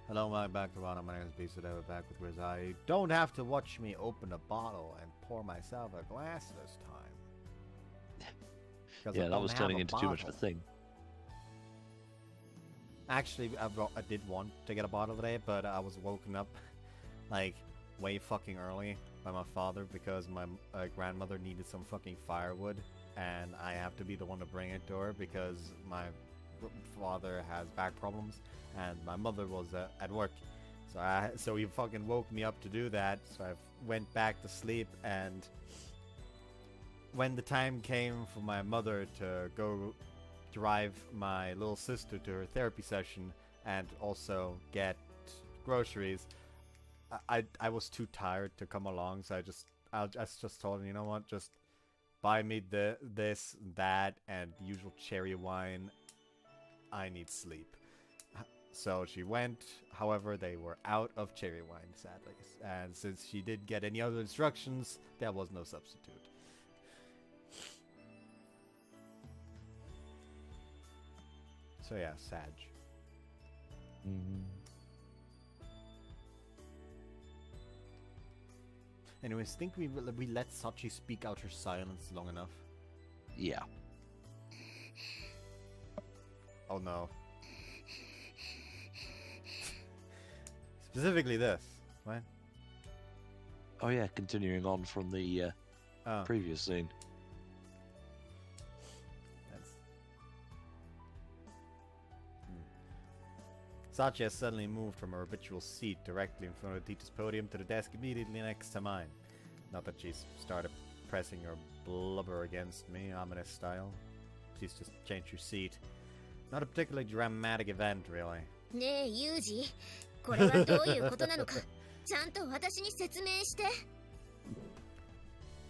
Hello, my back to bottom. My name is Beast. Today we're back with Grisaia. You don't have to watch me open a bottle and pour myself a glass this time. Yeah, that was turning into too much of a thing. Actually, I did want to get a bottle today, but I was woken up like way fucking early by my father because my grandmother needed some fucking firewood, and I have to be the one to bring it to her because my father has back problems and my mother was at work. So he fucking woke me up to do that. So I went back to sleep, and when the time came for my mother to go drive my little sister to her therapy session and also get groceries, I was too tired to come along, so I just told her, you know what, just buy me this, that, and the usual cherry wine. I need sleep. So she went. However, they were out of cherry wine, sadly. And since she didn't get any other instructions, there was no substitute. So yeah, Sag. Anyways, think we let Sachi speak out her silence long enough? Yeah. Oh no. Specifically this. What? Oh yeah, continuing on from the previous scene. Sachi has suddenly moved from her habitual seat directly in front of the teacher's podium to the desk immediately next to mine. Not that she's started pressing her blubber against me, ominous style. She's just changed her seat. Not a particularly dramatic event, really. ねえ、ユージ、これはどういうことなのか、ちゃんと私に説明して。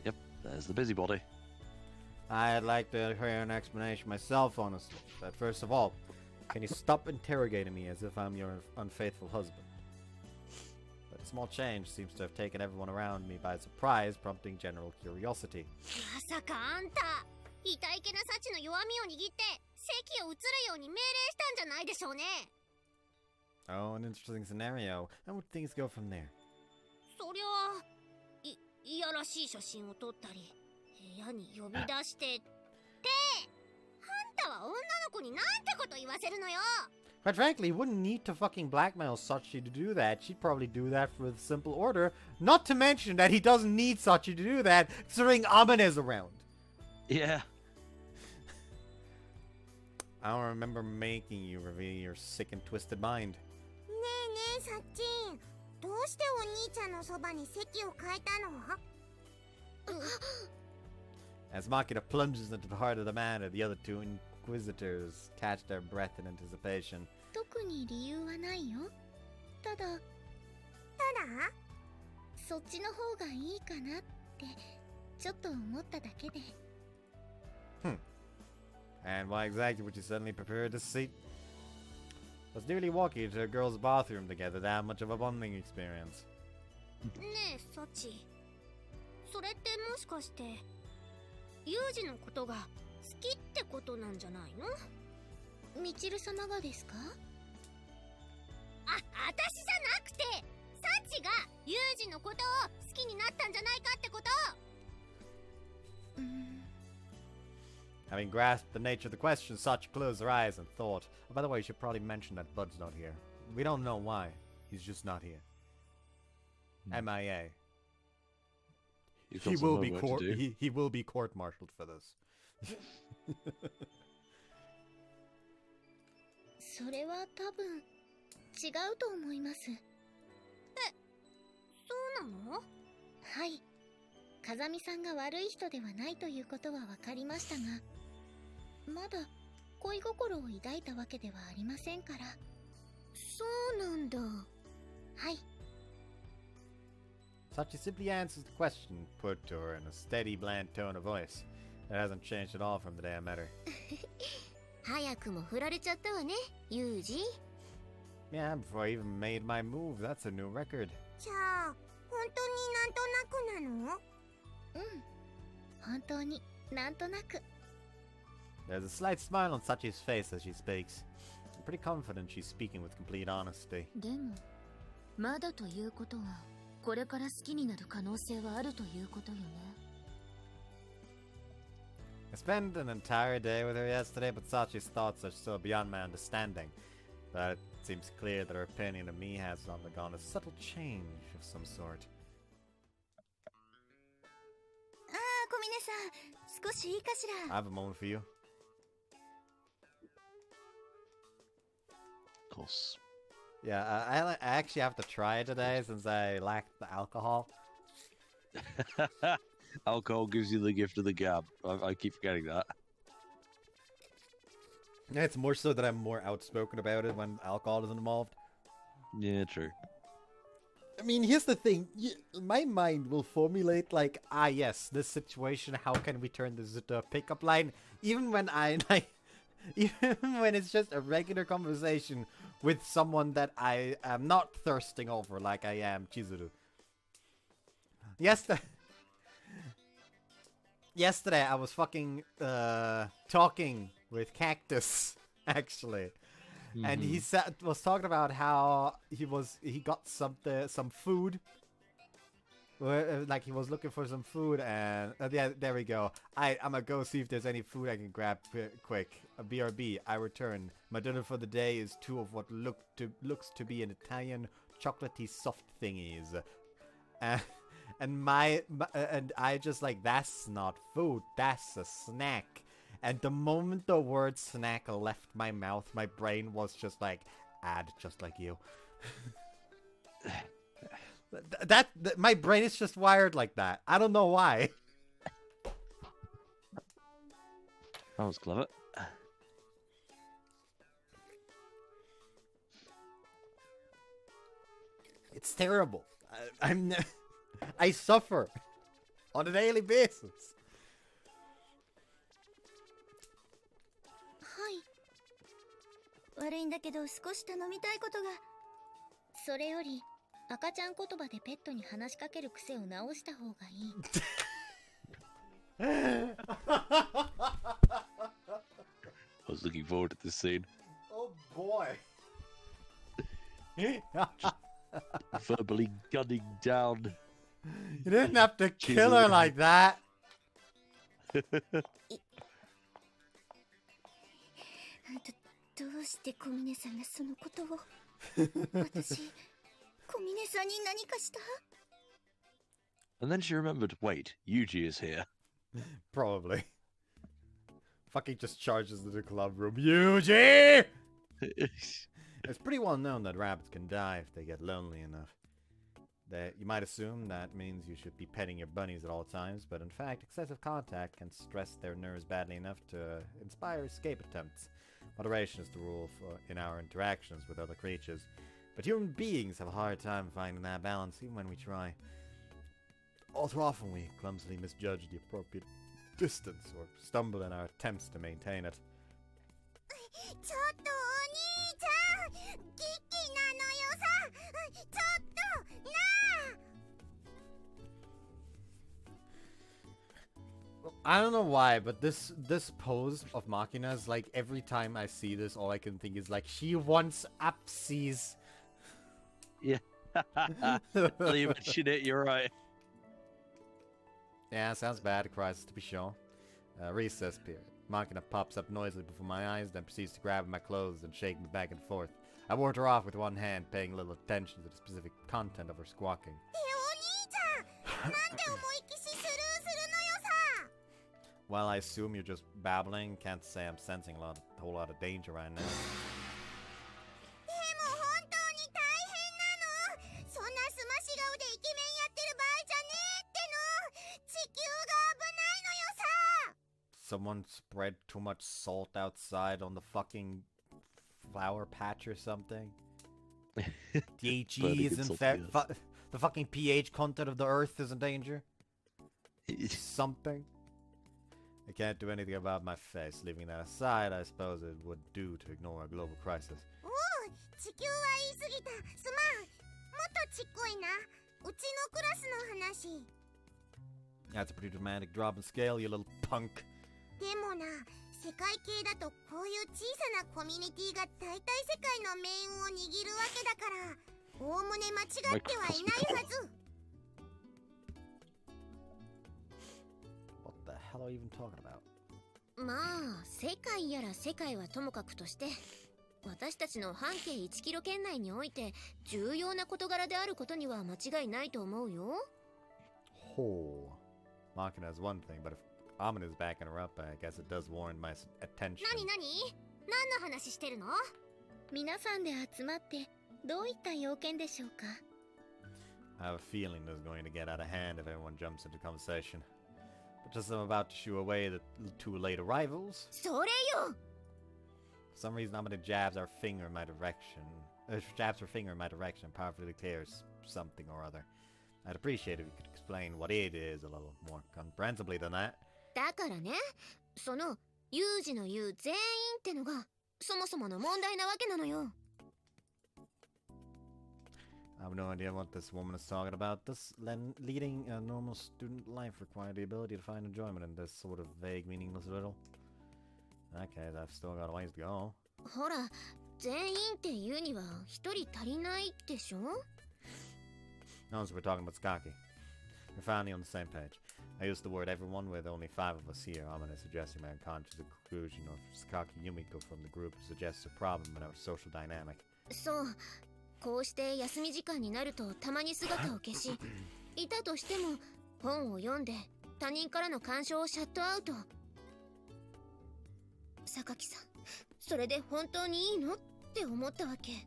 Yep, there's the busybody. I'd like to hear an explanation myself, honestly. But first of all, can you stop interrogating me as if I'm your unfaithful husband? But a small change seems to have taken everyone around me by surprise, prompting general curiosity. まさかあんた、痛いけなサチの弱みを握って席を移るように命令したんじゃないでしょうね。Oh, an interesting scenario. How would things go from there? そりゃあ、いやらしい写真を撮ったり、部屋に呼び出してって。あんたは女の子になんてこと言わせるのよ。 Quite frankly, you wouldn't need to fucking blackmail Sachi to do that. She'd probably do that for the simple order. Not to mention that he doesn't need Sachi to do that, considering Amin is around. Yeah. I don't remember making you reveal your sick and twisted mind. ねえねえ、サッチン。どうしてお兄ちゃんのそばに席を変えたの？ As Makita plunges into the heart of the matter, the other two inquisitors catch their breath in anticipation. 特に理由はないよ。ただそっちの方がいいかなってちょっと思っただけで。And why exactly would you suddenly prepare this seat? Was nearly walking into a girl's bathroom together that much of a bonding experience? ねえ、サチ。それってもしかしてユージのことが好きってことなんじゃないの？ミチル様がですか？私じゃなくて、サチがユージのことを好きになったんじゃないかってこと。Having grasped the nature of the question, Sachi closed her eyes and thought. Oh, by the way, you should probably mention that Bud's not here. We don't know why. He's just not here. MIA. He will be court-martialed for this. それは多分違うと思います。そうなの？はい。風見さんが悪い人ではないということは分かりましたが、まだ恋心を抱いたわけではありませんから。そうなんだ。はい。Sachi simply answers the question put to her in a steady, bland tone of voice. It hasn't changed at all from the day I met her. 早くも振られちゃったわね、ユージ。Yeah, before I even made my move, that's a new record. じゃあ、本当になんとなくなの？本当になんとなく。 There's a slight smile on Sachi's face as she speaks. pretty confident she's speaking with complete honesty. でも、まだということは、これから好きになる可能性はあるということよね。I spent an entire day with her yesterday, but Sachi's thoughts are still beyond my understanding. But it seems clear that her opinion of me has undergone a subtle change of some sort. ああ、小峰さん、少しいいかしら。I have a moment for you. Of course. Yeah, I actually have to try it today since I lacked the alcohol. Alcohol gives you the gift of the gab. I keep forgetting that. It's more so that I'm more outspoken about it when alcohol is involved. Yeah, true. I mean, here's the thing. My mind will formulate like, yes, this situation, how can we turn this into a pickup line? Even when even when it's just a regular conversation with someone that I am not thirsting over like I am Chizuru. Yesterday I was fucking talking with Cactus, actually. Mm-hmm. And he was talking about how he got some food. Like he was looking for some food, and yeah, there we go. I'm gonna go see if there's any food I can grab quick. A BRB. I return. My dinner for the day is two of what looks to be an Italian chocolatey soft thingies. And I just like, that's not food. That's a snack. And the moment the word snack left my mouth, my brain was just like, just like you. that my brain is just wired like that. I don't know why. That was clever. It's terrible. I suffer on a daily basis. はい。悪いんだけど少し頼みたいことが。それより赤ちゃん言葉でペットに話しかける癖を直した方がいい。I was looking forward to this scene. Oh boy. Verbally gunning down. You didn't have to kill her like that. どうして小峰さんがそのことを。私、小峰さんに何かした？ And then she remembered, wait, Yuji is here. Probably. Fucking just charges into the club room. Yuji! It's pretty well known that rabbits can die if they get lonely enough. You might assume that means you should be petting your bunnies at all times, but in fact, excessive contact can stress their nerves badly enough to inspire escape attempts. Moderation is the rule in our interactions with other creatures, but human beings have a hard time finding that balance even when we try. All too often we clumsily misjudge the appropriate distance or stumble in our attempts to maintain it. ちょっとお兄ちゃん、キッキーなのよさ。ちょっとなあ。 I don't know why, but this pose of Machina's, like, every time I see this, all I can think is, like, she wants upsies. Yeah. Now you mention it, you're right. Yeah, sounds bad, crisis to be sure. Recess period. Machina pops up noisily before my eyes, then proceeds to grab my clothes and shake me back and forth. I ward her off with one hand, paying little attention to the specific content of her squawking. Well, I assume you're just babbling. Can't say I'm sensing a whole lot of danger right now. Someone spread too much salt outside on the fucking flower patch or something. The HE is the fucking pH content of the earth is in danger. Something. I can't do anything about my face. Leaving that aside, I suppose it would do to ignore a global crisis. That's a pretty dramatic drop in scale, you little punk. 世界系だとこういう小さなコミュニティが大体世界の命運を握るわけだから、おおむね間違ってはいないはず。What the hell are you even talking about? まあ世界やら世界はともかくとして、私たちの半径1キロ圏内において重要な事柄であることには間違いないと思うよ。ほう。Machina is one thing, but if Amon is backing her up, I guess it does warrant my attention. 何何話してるの？皆さんで集まってどういった要件でしょうか？ I have a feeling this is going to get out of hand if everyone jumps into conversation. But just as I'm about to shoo away the two late arrivals, それよ! for some reason Amon jabs her finger in my direction. Jabs her finger in my direction and powerfully declares something or other. I'd appreciate it if you could explain what it is a little more comprehensibly than that. だからね、そのユージの言う全員ってのがそもそもの問題なわけなのよ。I have no idea what this woman is talking about. Leading a normal student life required the ability to find enjoyment in this sort of vague, meaningless riddle. Okay, I've still got a ways to go. ほら、全員って言うには一人足りないでしょ? Notice we're talking about Skaki. We're finally on the same page. I used the word everyone with only 5 of us here. I'm gonna suggest my unconscious exclusion of Skaki Yumiko from the group suggests a problem in our social dynamic. そう。こうして休み時間になるとたまに姿を消し、いたとしても本を読んで他人からの干渉をシャットアウト。榊さん、それで本当にいいのって思ったわけ。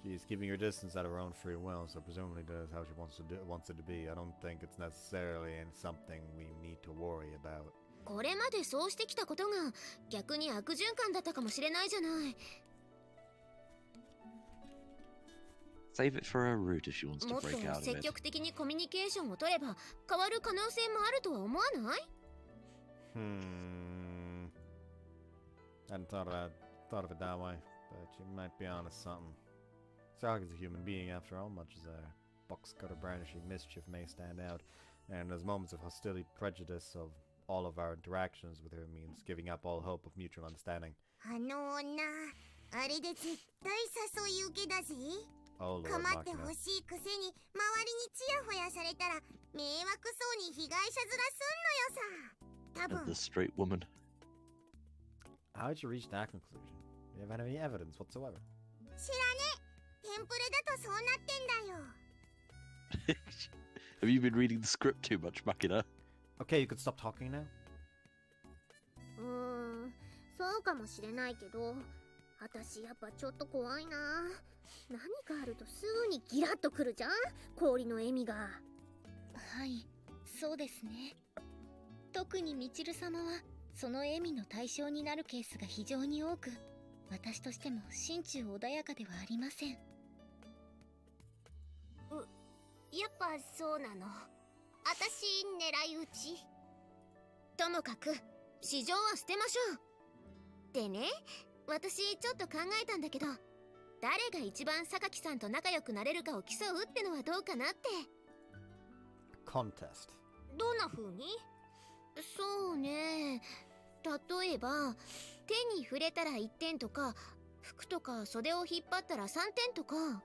She's keeping her distance at her own free will, so presumably does how she wants it to be. I don't think it's necessarily something we need to worry about. これまでそうしてきたことが逆に悪循環だったかもしれないじゃない。Save it for her route if she wants to もっと break out of 積 it. 極的にコミュニケーションを取れば変わる可能性もあるとは思わない？ I hadn't thought of it that way, but you might be onto something. Saka's a human being after all, much as a box cutter brandishing mischief may stand out, and as moments of hostility, prejudice of all of our interactions with her means giving up all hope of mutual understanding. あの女、あれで絶対誘い受けだぜ。Oh Lord, 構って Machina. ほしいくせに周りにチヤホヤされたら迷惑そうに被害者面すんのよさ。多 And 分 the straight woman. How did you reach that conclusion? Do you have any evidence whatsoever? 知らねえ。テンプレだとそうなってんだよ。Have you been reading the script too much, Makina? Okay, you could stop talking now. そうかもしれないけど、私やっぱちょっと怖いな。何かあるとすぐにギラッとくるじゃん、氷の笑みが。はい、そうですね。特にみちる様はその笑みの対象になるケースが非常に多く、私としても心中穏やかではありません。やっぱそうなの。私狙い撃ち。ともかく市場は捨てましょう。でね、私ちょっと考えたんだけど、誰が一番榊さんと仲良くなれるかを競うってのはどうかなって。Contest. どんな風に？そうね、例えば手に触れたら1点とか、服とか袖を引っ張ったら3点とか。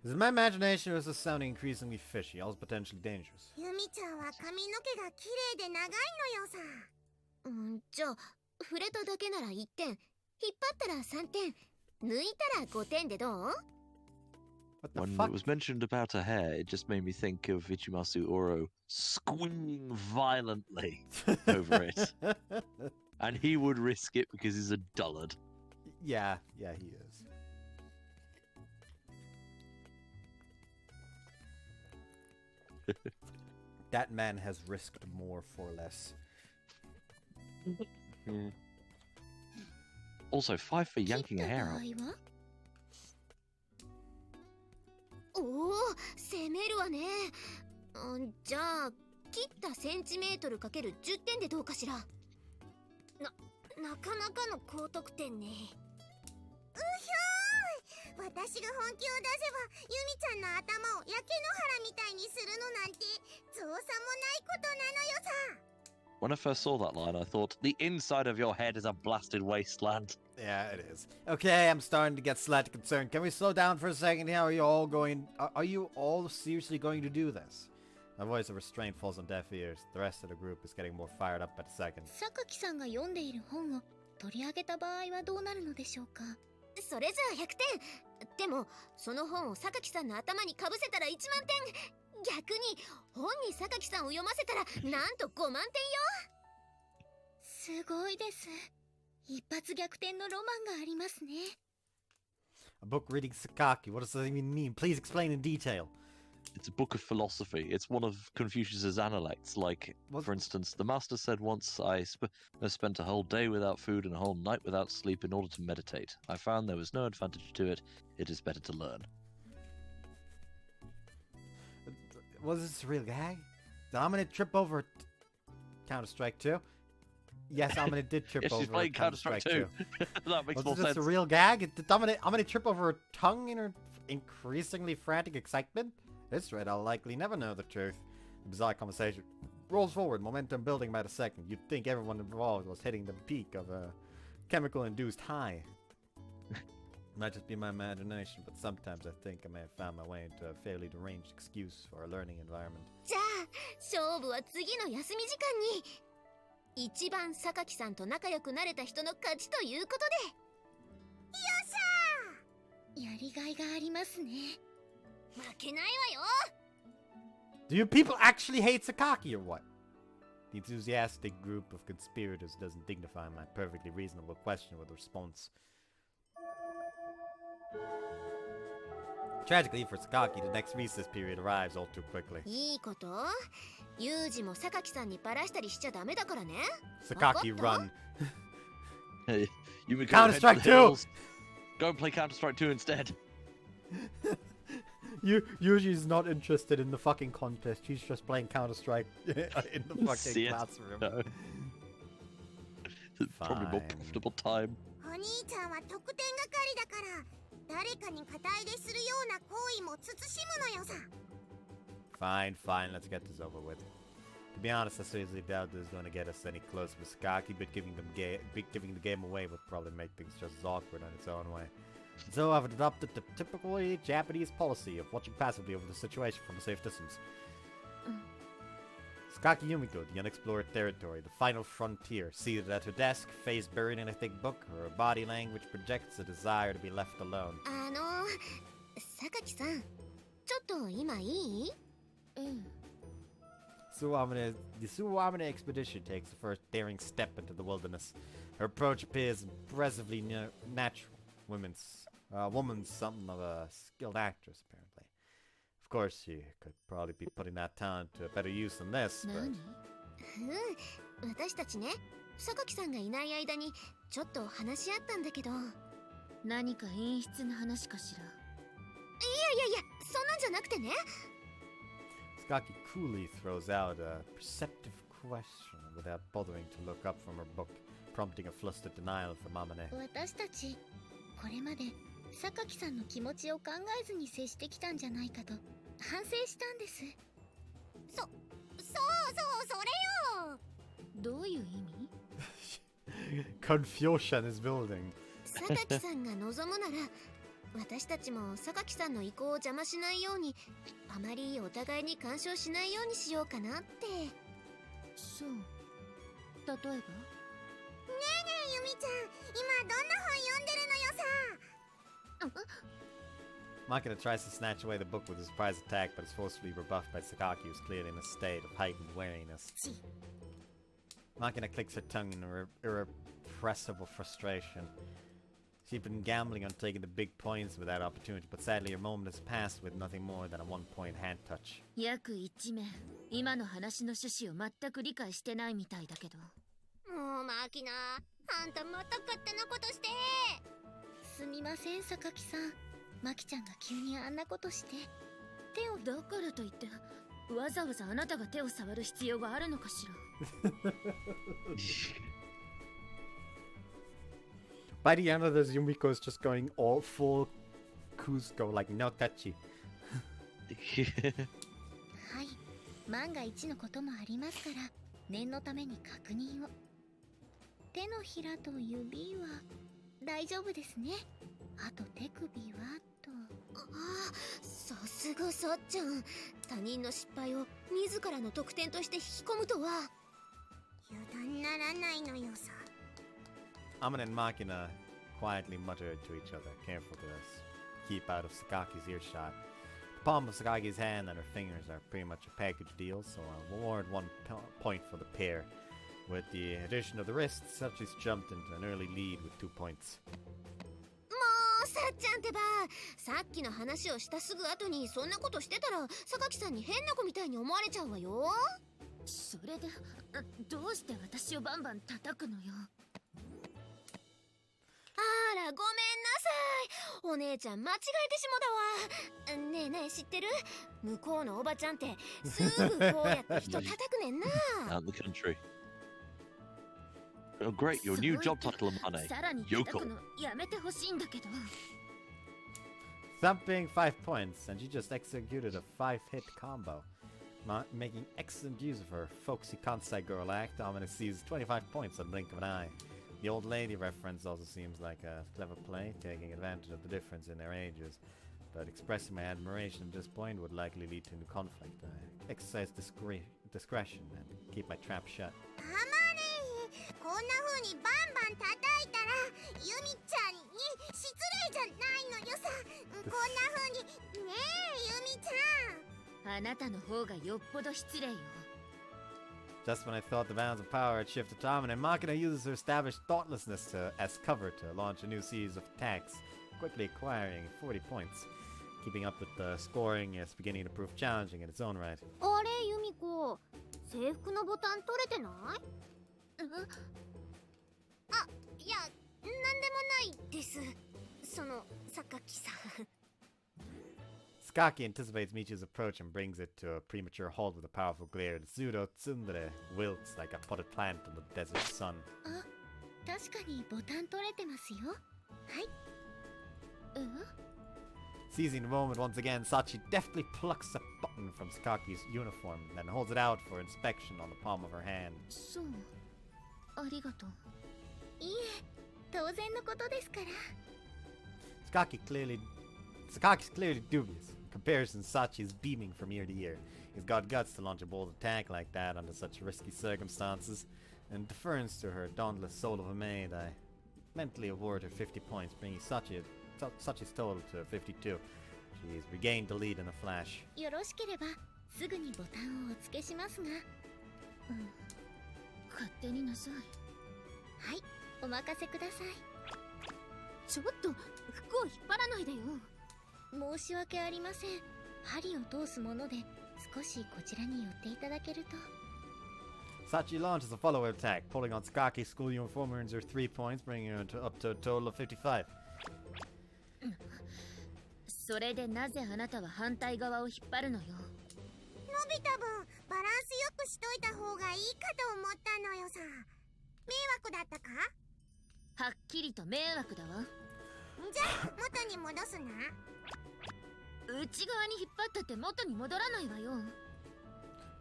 Is my imagination or is this sounding increasingly fishy? All is potentially dangerous. ユミちゃんは髪の毛が綺麗で長いのよさ。じゃあ触れただけなら1点、引っ張ったら3点、抜いたら5点でどう？ What the When fuck? it was mentioned about her hair, it just made me think of Ichimasu Oro squealing violently over it. And he would risk it because he's a dullard. Yeah, he is. That man has risked more for less. Also, 5 for yanking a hair out. おお、攻めるわね。じゃあ切ったセンチメートルかける10点でどうかしら。なかなかの高得点ね。うひょー、私が本気を出せばユミちゃんの頭を焼け野原みたいにするのなんて造作もないことなのよさ。 When I first saw that line, I thought, the inside of your head is a blasted wasteland. Yeah, it is. Okay, I'm starting to get slightly concerned. Can we slow down for a second here? Are you all going... Are you all seriously going to do this? My voice of restraint falls on deaf ears. The rest of the group is getting more fired up by the second. 榊さんが読んでいる本を取り上げた場合はどうなるのでしょうか。それじゃあ100点。でもその本を榊さんの頭にかぶせたら1万点。逆に本に榊さんを読ませたらなんと5万点よ。すごいです。一発逆転のロマンがありますね。A book reading Sakaki. What does that even mean? Please explain in detail. It's a book of philosophy. It's one of Confucius's analects. Like, for instance, the master said once, I spent a whole day without food and a whole night without sleep in order to meditate. I found there was no advantage to it. It is better to learn. Was this a real gag? Did Amine trip over Counter-Strike 2? Yes, Amine did trip Yes, over she's playing Counter-Strike 2. That makes more Was this sense. a real gag? Did Amine trip over her tongue in her increasingly frantic excitement? This rate, I'll likely never know the truth. The bizarre conversation rolls forward, momentum building by the second. You'd think everyone involved was hitting the peak of a chemical-induced high. Might just be my imagination, but sometimes I think I may have found my way into a fairly deranged excuse for a learning environment. じゃあ勝負は次の休み時間に。一番榊さんと仲良くなれた人の勝ちということで。よっしゃー。やりがいがありますね。負けないわよ。 Do you people actually hate Sakaki or what? The enthusiastic group of conspirators doesn't dignify my perfectly reasonable question with a response. Tragically for Sakaki, the next recess period arrives all too quickly. いいこと？ユージも榊さんにバラしたりしちゃダメだからね。 Sakaki, run. Hey, you would Counter-Strike 2! Go and play Counter-Strike 2 instead. Yuji's not interested in the fucking contest. She's just playing Counter-Strike in the fucking classroom. No. It's probably more profitable time. お兄ちゃんは得点係だから誰かに肩入れするような行為も慎むのよさ。 Fine, fine, let's get this over with. To be honest, I seriously doubt this is going to get us any closer with Sakaki, but giving the game away would probably make things just as awkward in its own way. So I've adopted the typically Japanese policy of watching passively over the situation from a safe distance. Sakaki Yumiko, the unexplored territory, the final frontier, seated at her desk, face buried in a thick book, her body language projects a desire to be left alone. 榊さん、ちょっと今いい？The Suwamine expedition takes the first daring step into the wilderness. Her approach appears impressively natural. Woman's something of a skilled actress, apparently. Of course, she could probably be putting that talent to a better use than this, but... 私たちね、榊さんがいない間にちょっと話し合ったんだけど。何か演出の話かしら。いや、そんなんじゃなくてね。Sakaki coolly throws out a perceptive question without bothering to look up from her book, prompting a flustered denial from Amane. 私たち、これまで榊さんの気持ちを考えずに接してきたんじゃないかと反省したんです。それよ。どういう意味？ Confucian is building. 榊さんが望むなら、私たちも榊さんの意向を邪魔しないように、あまりお互いに干渉しないようにしようかなって。そう。例えば？ねえねえユミちゃん、今どんな本読んでるのよさ。Makina tries to snatch away the book with a surprise attack, but is forcefully rebuffed by Sakaki, who's clearly in a state of heightened wariness. Makina clicks her tongue in irrepressible frustration. She'd been gambling on taking the big points without opportunity, but sadly her moment has passed with nothing more than a one-point hand touch. 約1名、今の話の趣旨を全く理解してないみたいだけど。もうマキナ、あんたまた勝手なことして。すみません、榊さん。マキちゃんが急にあんなことして。手をだからといって、わざわざあなたが手を触る必要があるのかしら。By the end of this, Yumiko is just going all full Cusco like no touchy. はい、万が一のこともありますから念のために確認を。手のひらと指は大丈夫ですね。あと手首はと。ああ、さすがさっちゃん。他人の失敗を自らの得点として引き込むとは。油断ならないのよさ。Amane and Makina quietly muttered to each other, careful to keep out of Sakaki's earshot. The palm of Sakaki's hand and her fingers are pretty much a package deal, so I'll award 1 point for the pair. With the addition of the wrists, Sachi's jumped into an early lead with 2 points. さっちゃんってば、さっきの話をしたすぐ後にそんなことしてたら榊さんに変な子みたいに思われちゃうわよ。それでどうして私をバンバン叩くのよ。あら、ごめんなさい。お姉ちゃん間違えてしもたわ。ねえねえ、知ってる？向こうのおばちゃんってすぐこうやって人叩くねんな。Out the country. Oh, great, your new job title, Amane. さらに叩くのやめてほしいんだけど。Thumping 5 points, and she just executed a 5-hit combo. Making excellent use of her folksy Kansai girl act, Amane sees 25 points on the blink of an eye. The old lady reference also seems like a clever play, taking advantage of the difference in their ages. But expressing my admiration at this point would likely lead to new conflict. I exercise discretion and keep my trap shut. こんな風にバンバン叩いたらユミちゃんに失礼じゃないのよさ。こんな風にねえユミちゃん。あなたの方がよっぽど失礼よ。 Just when I thought the balance of power had shifted to Amane, Makina uses her established thoughtlessness as cover to launch a new series of attacks, quickly acquiring 40 points. Keeping up with the scoring is beginning to prove challenging in its own right. あれユミ子、制服のボタン取れてない？あ、いや、なんでもないです。その、榊さん。Sakaki anticipates Michi's approach and brings it to a premature halt with a powerful glare. The pseudo tsundere wilts like a potted plant in the desert sun. あ、確かにボタン取れてますよ。はい。Seizing the moment once again, Sachi deftly plucks a button from Sakaki's uniform, then holds it out for inspection on the palm of her hand. そう、ありがとう。いいえ、当然のことですから。Sakaki's clearly dubious. In comparison, Sachi is beaming from ear to ear. He's got guts to launch a bold attack like that under such risky circumstances. In deference to her dauntless soul of a maid, I mentally award her 50 points, bringing Sachi's total to 52. She's regained the lead in a flash. よろしければすぐにボタンをお付けしますが。勝手になさい。はい、お任せください。ちょっと服を引っ張らないでよ。申し訳ありません。針を通すもので少しこちらに寄っていただけると。Sachi launches a follow attack, pulling on Sakaki's school uniform, earns her 3 points, bringing her up to a total of 55. それでなぜあなたは反対側を引っ張るのよ。伸びた分バランスよくしといた方がいいかと思ったのよさ。迷惑だったか？はっきりと迷惑だわ。じゃあ元に戻すな。内側に引っ張ったって元に戻らないわよ。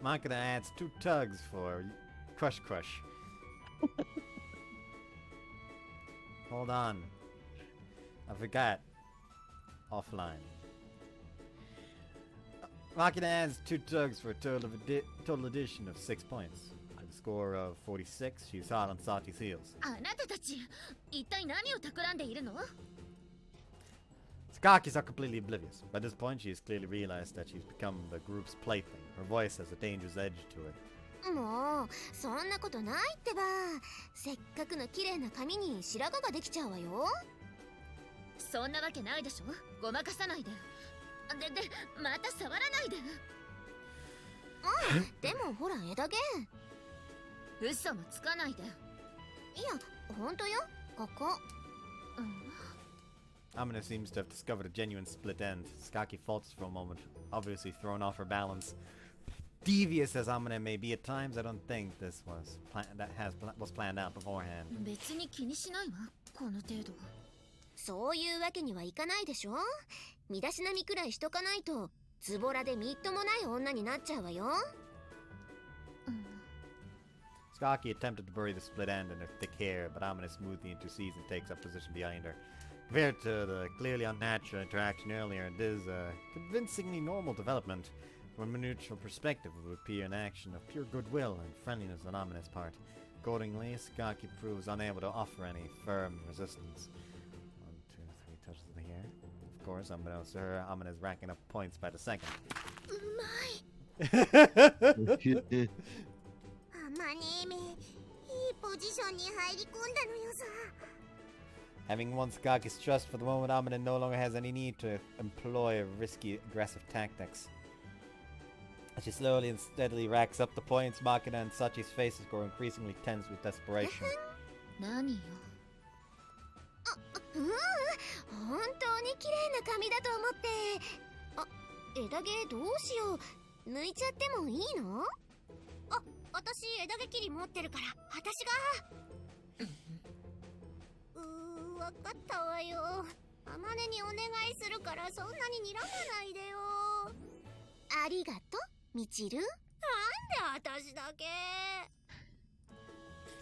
Makina adds 2 tugs for Crush Crush. Hold on. I forgot. Offline. Makina adds 2 tugs for a total addition of 6 points. With a score of 46, she's hot on Sachi's heels. あなたたち、一体何を企んでいるのSakaki's are completely oblivious. By this point, she has clearly realized that she's become the group's plaything. Her voice has a dangerous edge to it. もうそんなことないってば。せっかくの綺麗な髪に白髪ができちゃうわよ。そんなわけないでしょ。ごまかさないで。で、また触らないで。でもほら枝毛。嘘もつかないで。いや、ほんとよ。ここ。Amina seems to have discovered a genuine split end. Sakaki falters for a moment, obviously thrown off her balance. Devious as Amina may be at times, I don't think this was planned out beforehand. 別に気にしないわ、この程度。そういうわけにはいかないでしょ。身だしなみくらいしとかないとズボラでみっともない女になっちゃうわよ。Skaki attempted to bury the split end in her thick hair, but Amina smoothly intercedes and takes up position behind her. Compared to the clearly unnatural interaction earlier, it is a convincingly normal development. From a neutral perspective, it would appear an action of pure goodwill and friendliness on Amina's part. Accordingly, Skaki proves unable to offer any firm resistance. 1, 2, 3 touches of the hair. Of course, unbeknownst to her, Amina's racking up points by the second. マネーめ、いいポジションに入り込んだのよさ。Having won Skaki's trust for the moment, Amina no longer has any need to employ risky, aggressive tactics. As she slowly and steadily racks up the points, Makina and Sachi's faces grow increasingly tense with desperation. 何よ。本当に綺麗な髪だと思って。あ、枝毛どうしよう。抜いちゃってもいいの？あ、私枝毛切り持ってるから、私が。わかったわよ。あまねにお願いするからそんなに睨まないでよ。ありがとう、みちる。なんで私だけ。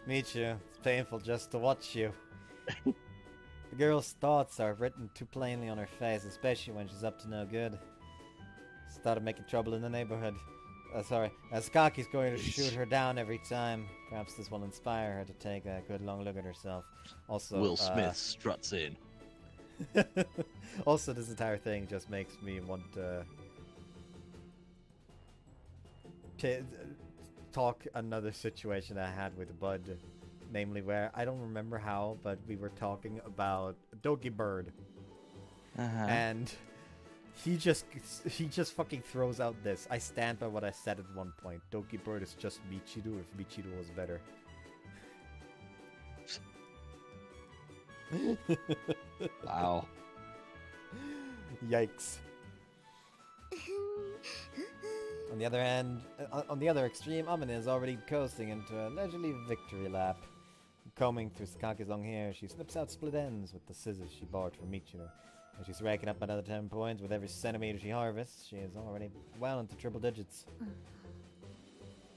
Michiru, it's painful just to watch you. The girl's thoughts are written too plainly on her face, especially when she's up to no good. Started making trouble in the neighborhood. Skaki's going to shoot her down every time. Perhaps this will inspire her to take a good long look at herself. Also, Will Smith struts in. Also, this entire thing just makes me want to talk another situation I had with Bud. Namely where, I don't remember how, but we were talking about Doki Bird. And he just fucking throws out this. I stand by what I said at one point. Doki Bird is just Michiru if Michiru was better. Wow. Yikes. On the other hand, on the other extreme, Amina is already coasting into a leisurely victory lap. Combing through Skaki's long hair, she snips out split ends with the scissors she borrowed from Michiru. As she's racking up another 10 points with every centimeter she harvests, she is already well into triple digits.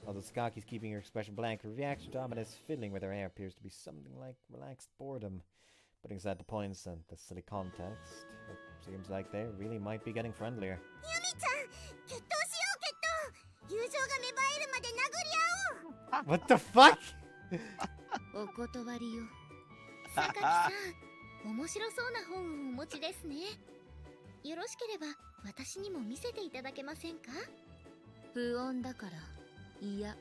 Although Skaki's keeping her expression blank, her reaction to Amina's fiddling with her hair appears to be something like relaxed boredom. Putting aside the points and the silly context, it seems like they really might be getting friendlier. What the fuck? お断りよ。榊さん、面白そうな本をお持ちですね。よろしければ私にも見せていただけませんか？不穏だから。いや。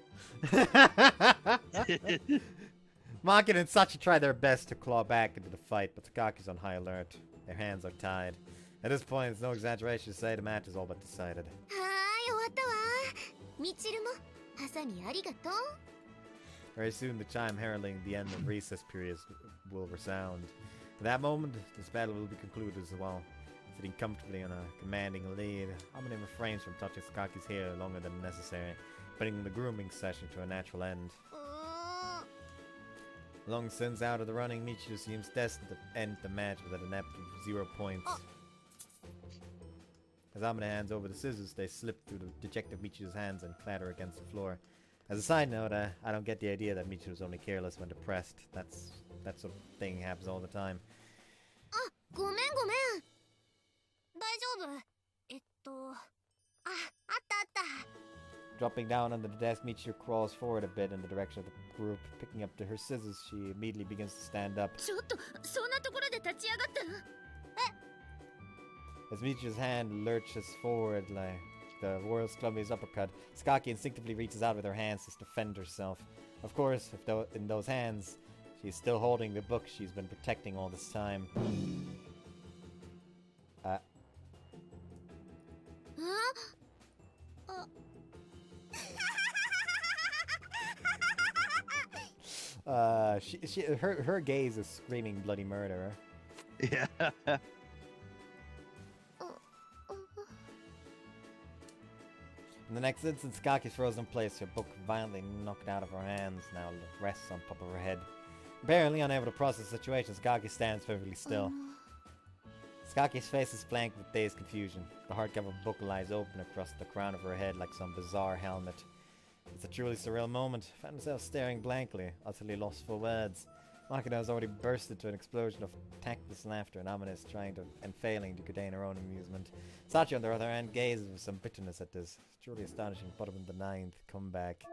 Makin and Sachi try their best to claw back into the fight, but Takaki's on high alert. Their hands are tied. At this point, it's no exaggeration to say the match is all but decided. Very soon, the chime heralding the end of recess periods will resound. At that moment, this battle will be concluded as well. Sitting comfortably on a commanding lead, Amina refrains from touching Sakaki's hair longer than necessary, putting the grooming session to a natural end. Long since out of the running, Michiru seems destined to end the match with an inept 0 points. As Amina hands over the scissors, they slip through the dejected Michiru's hands and clatter against the floor. As a side note, I don't get the idea that Michiru's only careless when depressed. That sort of thing happens all the time. Dropping down under the desk, Michiru crawls forward a bit in the direction of the group. Picking up her scissors, she immediately begins to stand up. As Michiru's hand lurches forward like the world's clumsiest uppercut, Skaki instinctively reaches out with her hands to defend herself. Of course, in those hands, she's still holding the book she's been protecting all this time. Her gaze is screaming bloody murder. Yeah. In the next instant, Skaki's frozen in place, her book violently knocked out of her hands, now rests on top of her head. Apparently unable to process the situation, Skaki stands perfectly still. Skaki's face is blank with dazed confusion. The hardcover book lies open across the crown of her head like some bizarre helmet. It's a truly surreal moment. I found myself staring blankly, utterly lost for words. Makina has already burst into an explosion of tactless laughter, and ominous, and failing to contain her own amusement. Sachi, on the other hand, gazes with some bitterness at this truly astonishing bottom of the ninth comeback.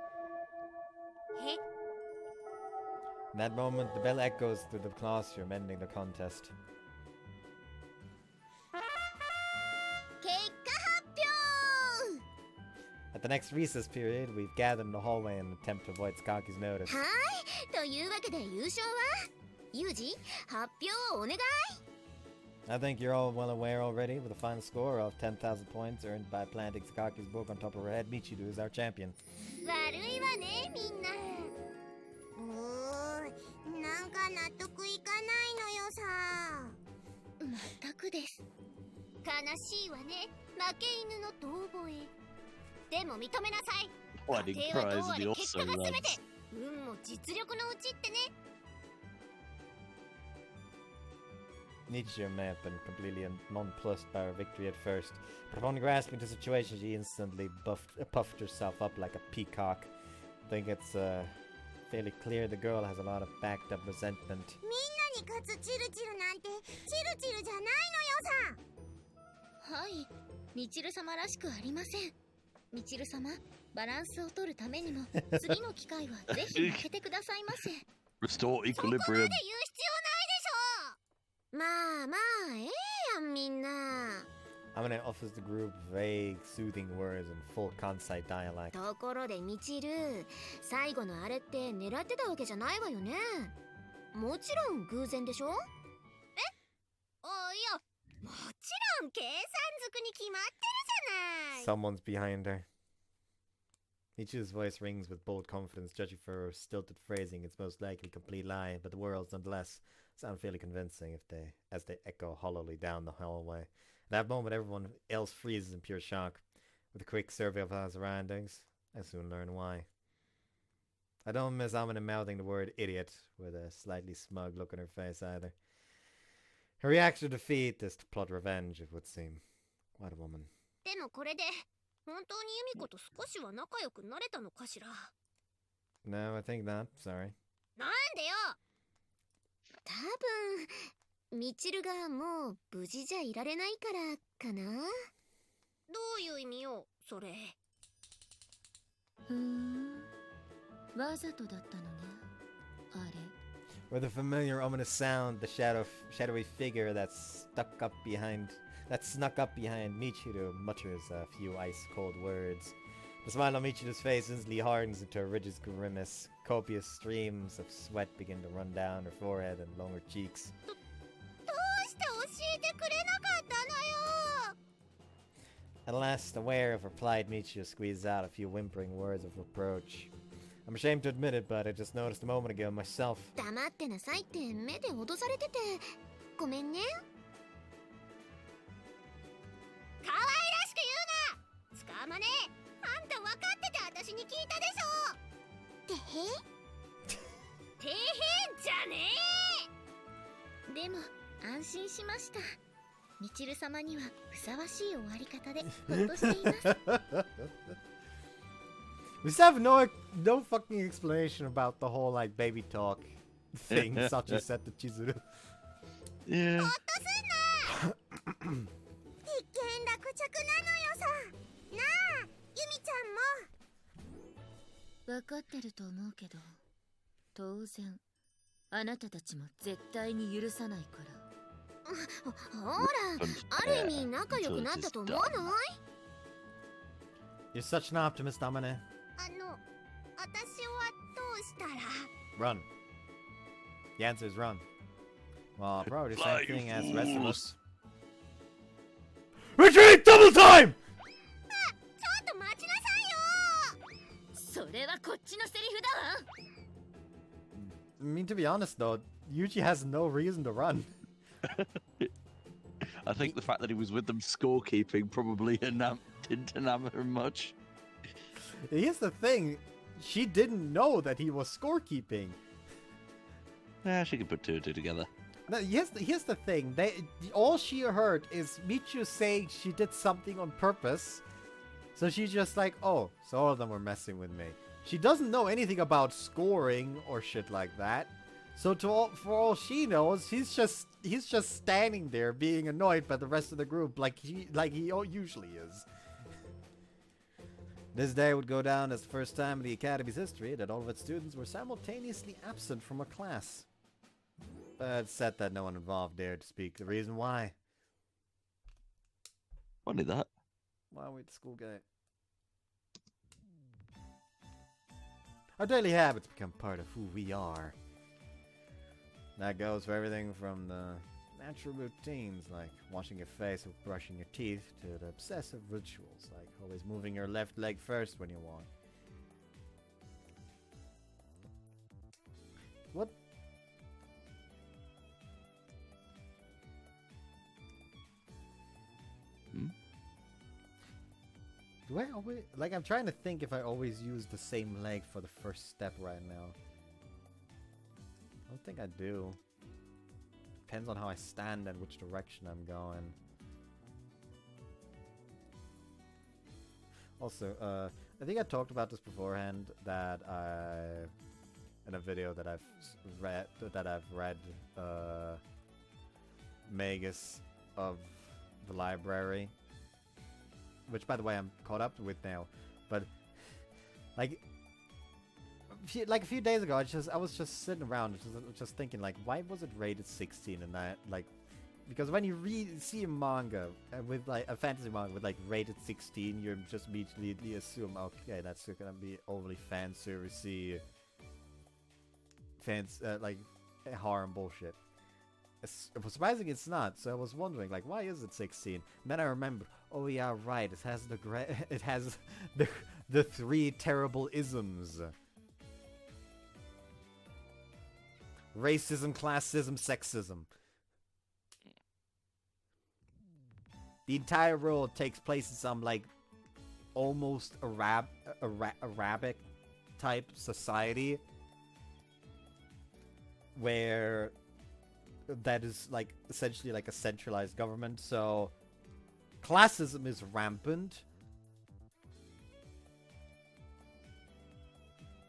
In that moment, the bell echoes through the classroom, ending the contest. At the next recess period, we've gathered in the hallway in an attempt to avoid Skaki's notice. I think you're all well aware already, with a final score of 10,000 points earned by planting Skaki's book on top of her head, Michiru is our champion. Wedding prize and he also runs. Nichijou may have been completely nonplussed by her victory at first, but upon grasping the situation, she instantly puffed herself up like a peacock. I think it's fairly clear the girl has a lot of backed up resentment. Restore equilibrium. Amane offers the group vague, soothing words in full Kansai dialect. Someone's behind her. Nichi's voice rings with bold confidence, judging for her stilted phrasing. It's most likely a complete lie, but the words nonetheless sound fairly convincing as they echo hollowly down the hallway. At that moment, everyone else freezes in pure shock. With a quick survey of our surroundings, I soon learn why. I don't miss Amane mouthing the word idiot with a slightly smug look on her face either. Her reaction to defeat is to plot revenge, it would seem. What a woman. No, I think not. Sorry. With a familiar ominous sound, the shadowy figure that snuck up behind Michiru mutters a few ice-cold words. The smile on Michiru's face instantly hardens into a rigid grimace. Copious streams of sweat begin to run down her forehead and along her cheeks. At last, aware of her plight, Michiru squeezes out a few whimpering words of reproach. I'm ashamed to admit it, but I just noticed a moment ago myself. We still have no fucking explanation about the whole like baby talk thing Sachi said to Chizuru. Yeah. You're such an optimist, Amane. Run. The answer is run. Well, probably the same thing as the rest of us. Retreat! Double time! I mean, to be honest though, Yuji has no reason to run. I think the fact that he was with them scorekeeping probably didn't enamor her much. Here's the thing, she didn't know that he was scorekeeping. Yeah, she could put two and two together. No, here's the thing. All she heard is Michiu saying she did something on purpose. So she's just like, oh, so all of them were messing with me. She doesn't know anything about scoring or shit like that. So for all she knows, he's just standing there being annoyed by the rest of the group like he usually is. This day would go down as the first time in the Academy's history that all of its students were simultaneously absent from a class. It's said that no one involved dared to speak the reason why. Funny that. Why are we the school guy? Our daily habits become part of who we are. That goes for everything from the natural routines like washing your face or brushing your teeth to the obsessive rituals like always moving your left leg first when you walk. What? Do I always... Like, I'm trying to think if I always use the same leg for the first step right now. I don't think I do. Depends on how I stand and which direction I'm going. Also, I think I talked about this beforehand, that in a video that I've read, Magus of the Library. Which, by the way, I'm caught up with now, but like a few days ago, I was just sitting around, just thinking, like, why was it rated 16? And that, like, because when you see a manga with like a fantasy manga with like rated 16, you just immediately assume, okay, that's gonna be overly fan servicey, like horror and bullshit. Surprising it's not, so I was wondering, like, why is it 16? And then I remember, oh yeah, right, it has the 3 terrible isms. Racism, classism, sexism. The entire world takes place in some, like, almost Arabic type society where that is like essentially like a centralized government, so classism is rampant.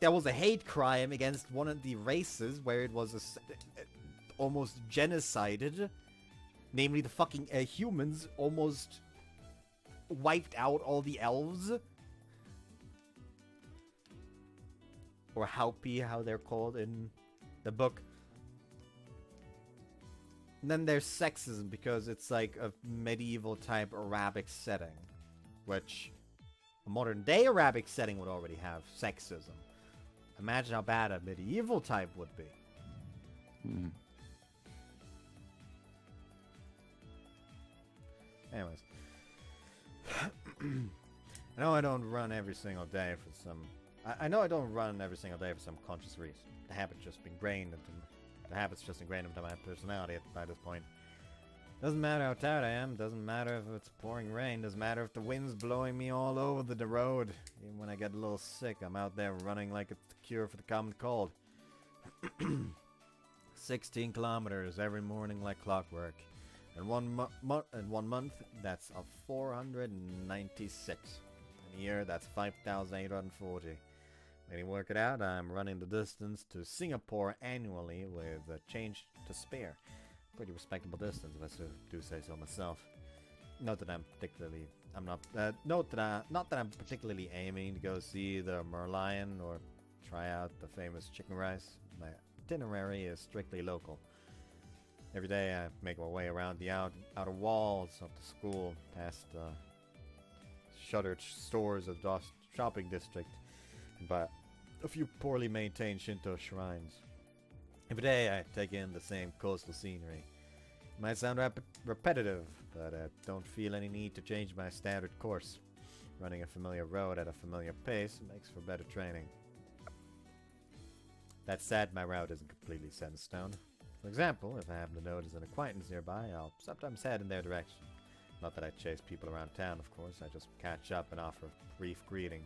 There was a hate crime against one of the races where it was almost genocided, namely the fucking humans almost wiped out all the elves, or Haupi, how they're called in the book. And then there's sexism, because it's like a medieval type Arabic setting, which a modern day Arabic setting would already have sexism. Imagine how bad a medieval type would be. Anyways. I know I don't run every single day for some... I know I don't run every single day for some conscious reason. The habit's just ingrained into my personality by this point. Doesn't matter how tired I am, doesn't matter if it's pouring rain, doesn't matter if the wind's blowing me all over the road. Even when I get a little sick, I'm out there running like it's the cure for the common cold. 16 kilometers every morning like clockwork. And one month, that's a 496. In a year, that's 5,840. When you work it out, I'm running the distance to Singapore annually with a change to spare. Pretty respectable distance, if I do say so myself. Not that I'm particularly aiming to go see the Merlion or try out the famous chicken rice. My itinerary is strictly local. Every day I make my way around the outer walls of the school, past shuttered stores of the shopping district, and by a few poorly maintained Shinto shrines. Every day I take in the same coastal scenery. It might sound repetitive, but I don't feel any need to change my standard course. Running a familiar road at a familiar pace makes for better training. That said, my route isn't completely set in stone. For example, if I happen to notice an acquaintance nearby, I'll sometimes head in their direction. Not that I chase people around town, of course, I just catch up and offer a brief greeting.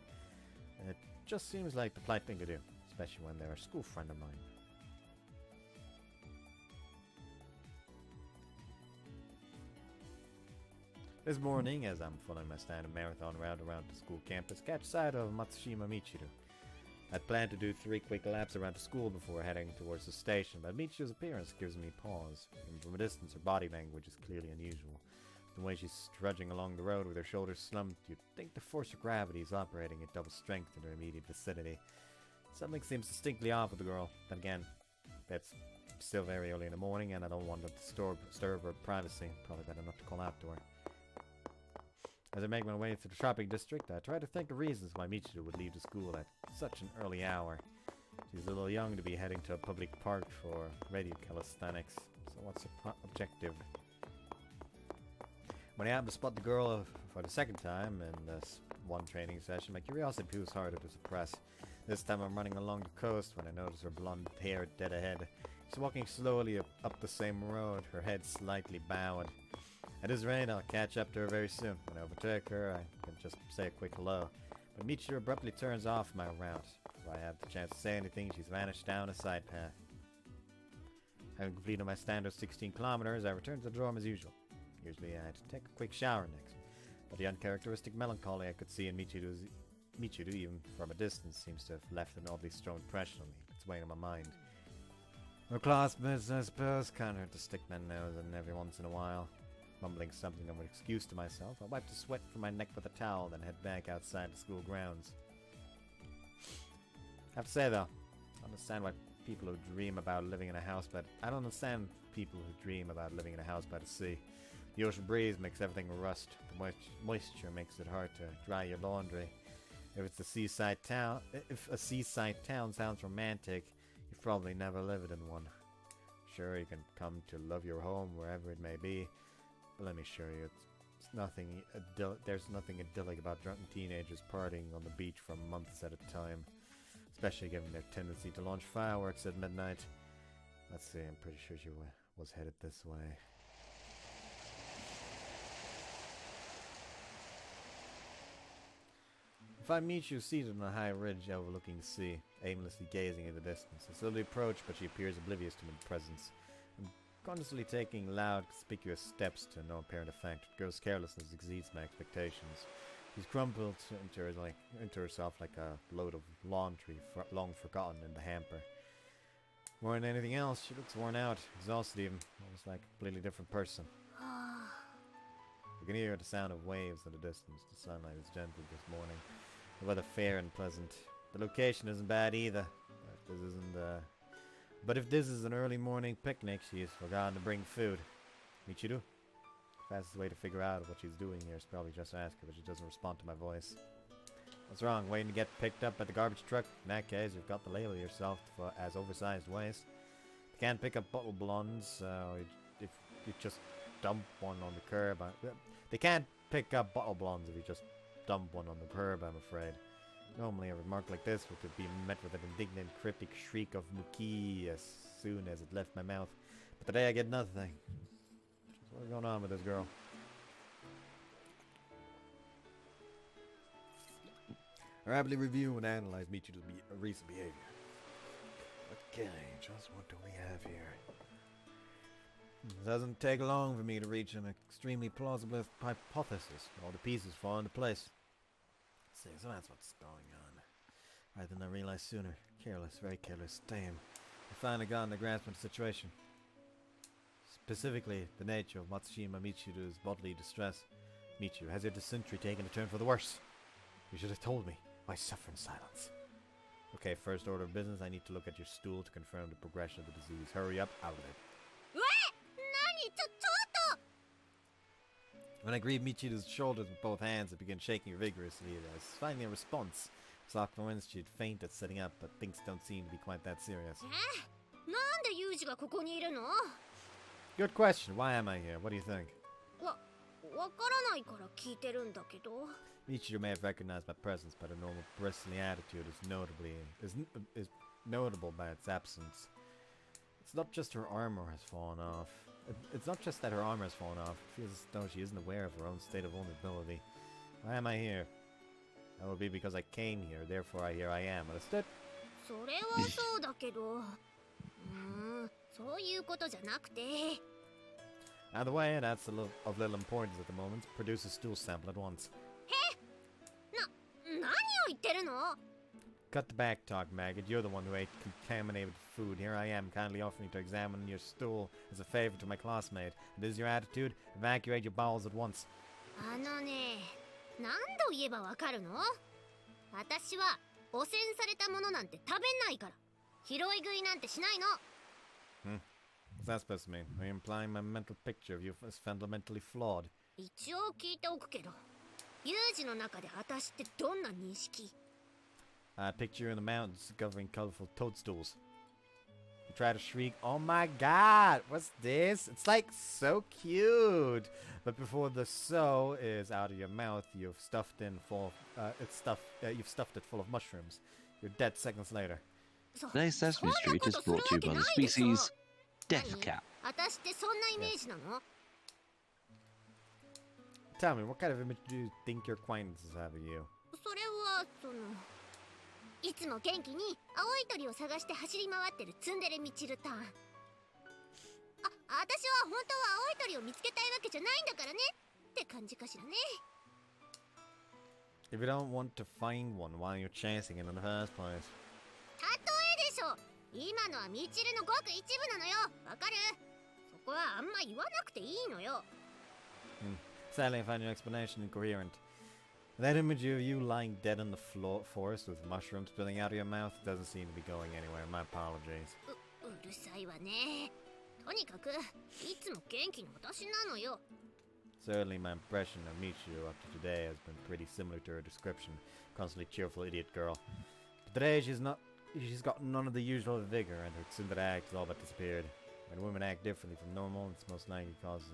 It just seems like the polite thing to do, especially when they're a school friend of mine. This morning, as I'm following my standard marathon route around the school campus, catch sight of Matsushima Michiru. I'd planned to do 3 quick laps around the school before heading towards the station, but Michiru's appearance gives me pause. Even from a distance, her body language is clearly unusual. The way she's trudging along the road with her shoulders slumped, you'd think the force of gravity is operating at double strength in her immediate vicinity. Something seems distinctly off with the girl. Then again, it's still very early in the morning and I don't want to disturb her privacy. Probably better not to call out to her. As I make my way through the shopping district, I try to think of reasons why Michiru would leave the school at such an early hour. She's a little young to be heading to a public park for radio calisthenics, so what's her objective? When I happened to spot the girl for the second time in this one training session, my curiosity proves harder to suppress. This time I'm running along the coast when I notice her blonde hair dead ahead. She's walking slowly up the same road, her head slightly bowed. At this rate, I'll catch up to her very soon. When I overtake her, I can just say a quick hello. But Michiru abruptly turns off my route. If I have the chance to say anything, she's vanished down a side path. Having completed my standard 16 kilometers, I return to the dorm as usual. Usually I had to take a quick shower next, but the uncharacteristic melancholy I could see in Michiru, even from a distance, seems to have left an oddly strong impression on me. It's weighing on my mind. Her classmates, I suppose, can't hurt to stick my nose in every once in a while. Mumbling something of an excuse to myself, I wipe the sweat from my neck with a towel, then head back outside the school grounds. I have to say though, I understand why people who dream about living in a house, but I don't understand people who dream about living in a house by the sea. The ocean breeze makes everything rust. The moisture makes it hard to dry your laundry. If a seaside town sounds romantic, you've probably never lived in one. Sure, you can come to love your home wherever it may be, but let me assure you, there's nothing idyllic about drunken teenagers partying on the beach for months at a time, especially given their tendency to launch fireworks at midnight. Let's see, I'm pretty sure she was headed this way. If I meet you seated on a high ridge overlooking the sea, aimlessly gazing in the distance, I slowly approach, but she appears oblivious to my presence. I'm consciously taking loud, conspicuous steps to no apparent effect. The girl's carelessness exceeds my expectations. She's crumpled into herself like a load of laundry long forgotten in the hamper. More than anything else, she looks worn out, exhausted even, almost like a completely different person. You can hear the sound of waves in the distance. The sunlight is gentle this morning. The weather fair and pleasant. The location isn't bad either. But if this is an early morning picnic, she has forgotten to bring food. Michiru? The fastest way to figure out what she's doing here is probably just to ask her, but she doesn't respond to my voice. What's wrong? Waiting to get picked up at the garbage truck? In that case, you've got to label yourself as oversized waste. You can't pick up bottle blondes, if you just dump one on the curb. They can't pick up bottle blondes if you just dump one on the curb, I'm afraid. Normally a remark like this would be met with an indignant cryptic shriek of Muki as soon as it left my mouth. But today I get nothing. What's going on with this girl? I rapidly review and analyze Michiru's recent behavior. Okay, just what do we have here? It doesn't take long for me to reach an extremely plausible hypothesis. All the pieces fall into place. See, so that's what's going on. Right than I realized sooner. Careless, very careless. Damn. I finally got in the grasp of the situation. Specifically, the nature of Matsushima Michiru's bodily distress. Michiru, has your dysentery taken a turn for the worse? You should have told me. Why suffer in silence? Okay, first order of business, I need to look at your stool to confirm the progression of the disease. Hurry up, out of it. When I gripped Michiru's shoulders with both hands, it began shaking vigorously. I was finding a response. Sock for once she'd fainted setting up, but things don't seem to be quite that serious. Good question. Why am I here? What do you think? Michiru may have recognized my presence, but her normal bristly attitude is notable by its absence. It's not just her armor has fallen off. It's not just that her armor has fallen off. It feels as though she isn't aware of her own state of vulnerability. Why am I here? That would be because I came here, therefore here I am. Understood? Either way, that's of little importance at the moment. Produce a stool sample at once. 何を言ってるの？ Cut the back talk, maggot. You're the one who ate contaminated food. Here I am, kindly offering to examine your stool as a favor to my classmate. And this is your attitude? Evacuate your bowels at once. あのね、何度言えばわかるの？私は汚染されたものなんて食べないから。拾い食いなんてしないの。What's that supposed to mean? Are you implying my mental picture of you as fundamentally flawed? 一応聞いておくけど、有事の中で私ってどんな認識？ I picture you in the mountains discovering colorful toadstools. You try to shriek, "Oh my god, what's this?" It's like so cute. But before the "so" is out of your mouth, you've stuffed it full of mushrooms. You're dead seconds later. Today's Sesame Street is brought to you by the species Death Cat. 私ってそんなイメージなの？ Tell me, what kind of image do you think your acquaintances have of you? それはいつも元気に青い鳥を探して走り回ってるツンデレミチルタン。私は本当は青い鳥を見つけたいわけじゃないんだからねって感じかしらね。 If you don't want to find one, why are you chasing it in the first place? 例えでしょ。今のはミチルのごく一部なのよ。わかる？そこはあんま言わなくていいのよ。Sadly, I find your explanation incoherent. That image of you lying dead in the forest with mushrooms spilling out of your mouth doesn't seem to be going anywhere. My apologies. うるさいわね。とにかくいつも元気な私なのよ。 Certainly, my impression of Michiru up to today has been pretty similar to her description. Constantly cheerful idiot girl. But today, she's got none of the usual vigor, and her tsundere act has all but disappeared. When women act differently from normal, the most likely cause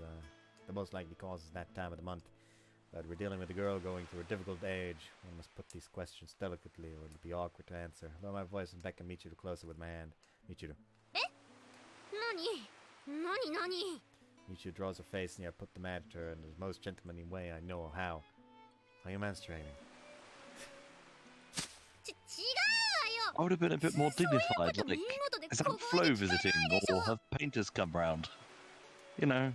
is that time of the month. But we're dealing with a girl going through a difficult age. One must put these questions delicately, or it'll be awkward to answer. Lower my voice and beckon Michiru closer with my hand. Michiru. 何？ Michiru draws her face near, put them at her in the most gentlemanly way I know how. Are you menstruating? 違うわよ。 I would have been a bit more dignified, like, is that Flo visiting, or have painters come round? You know.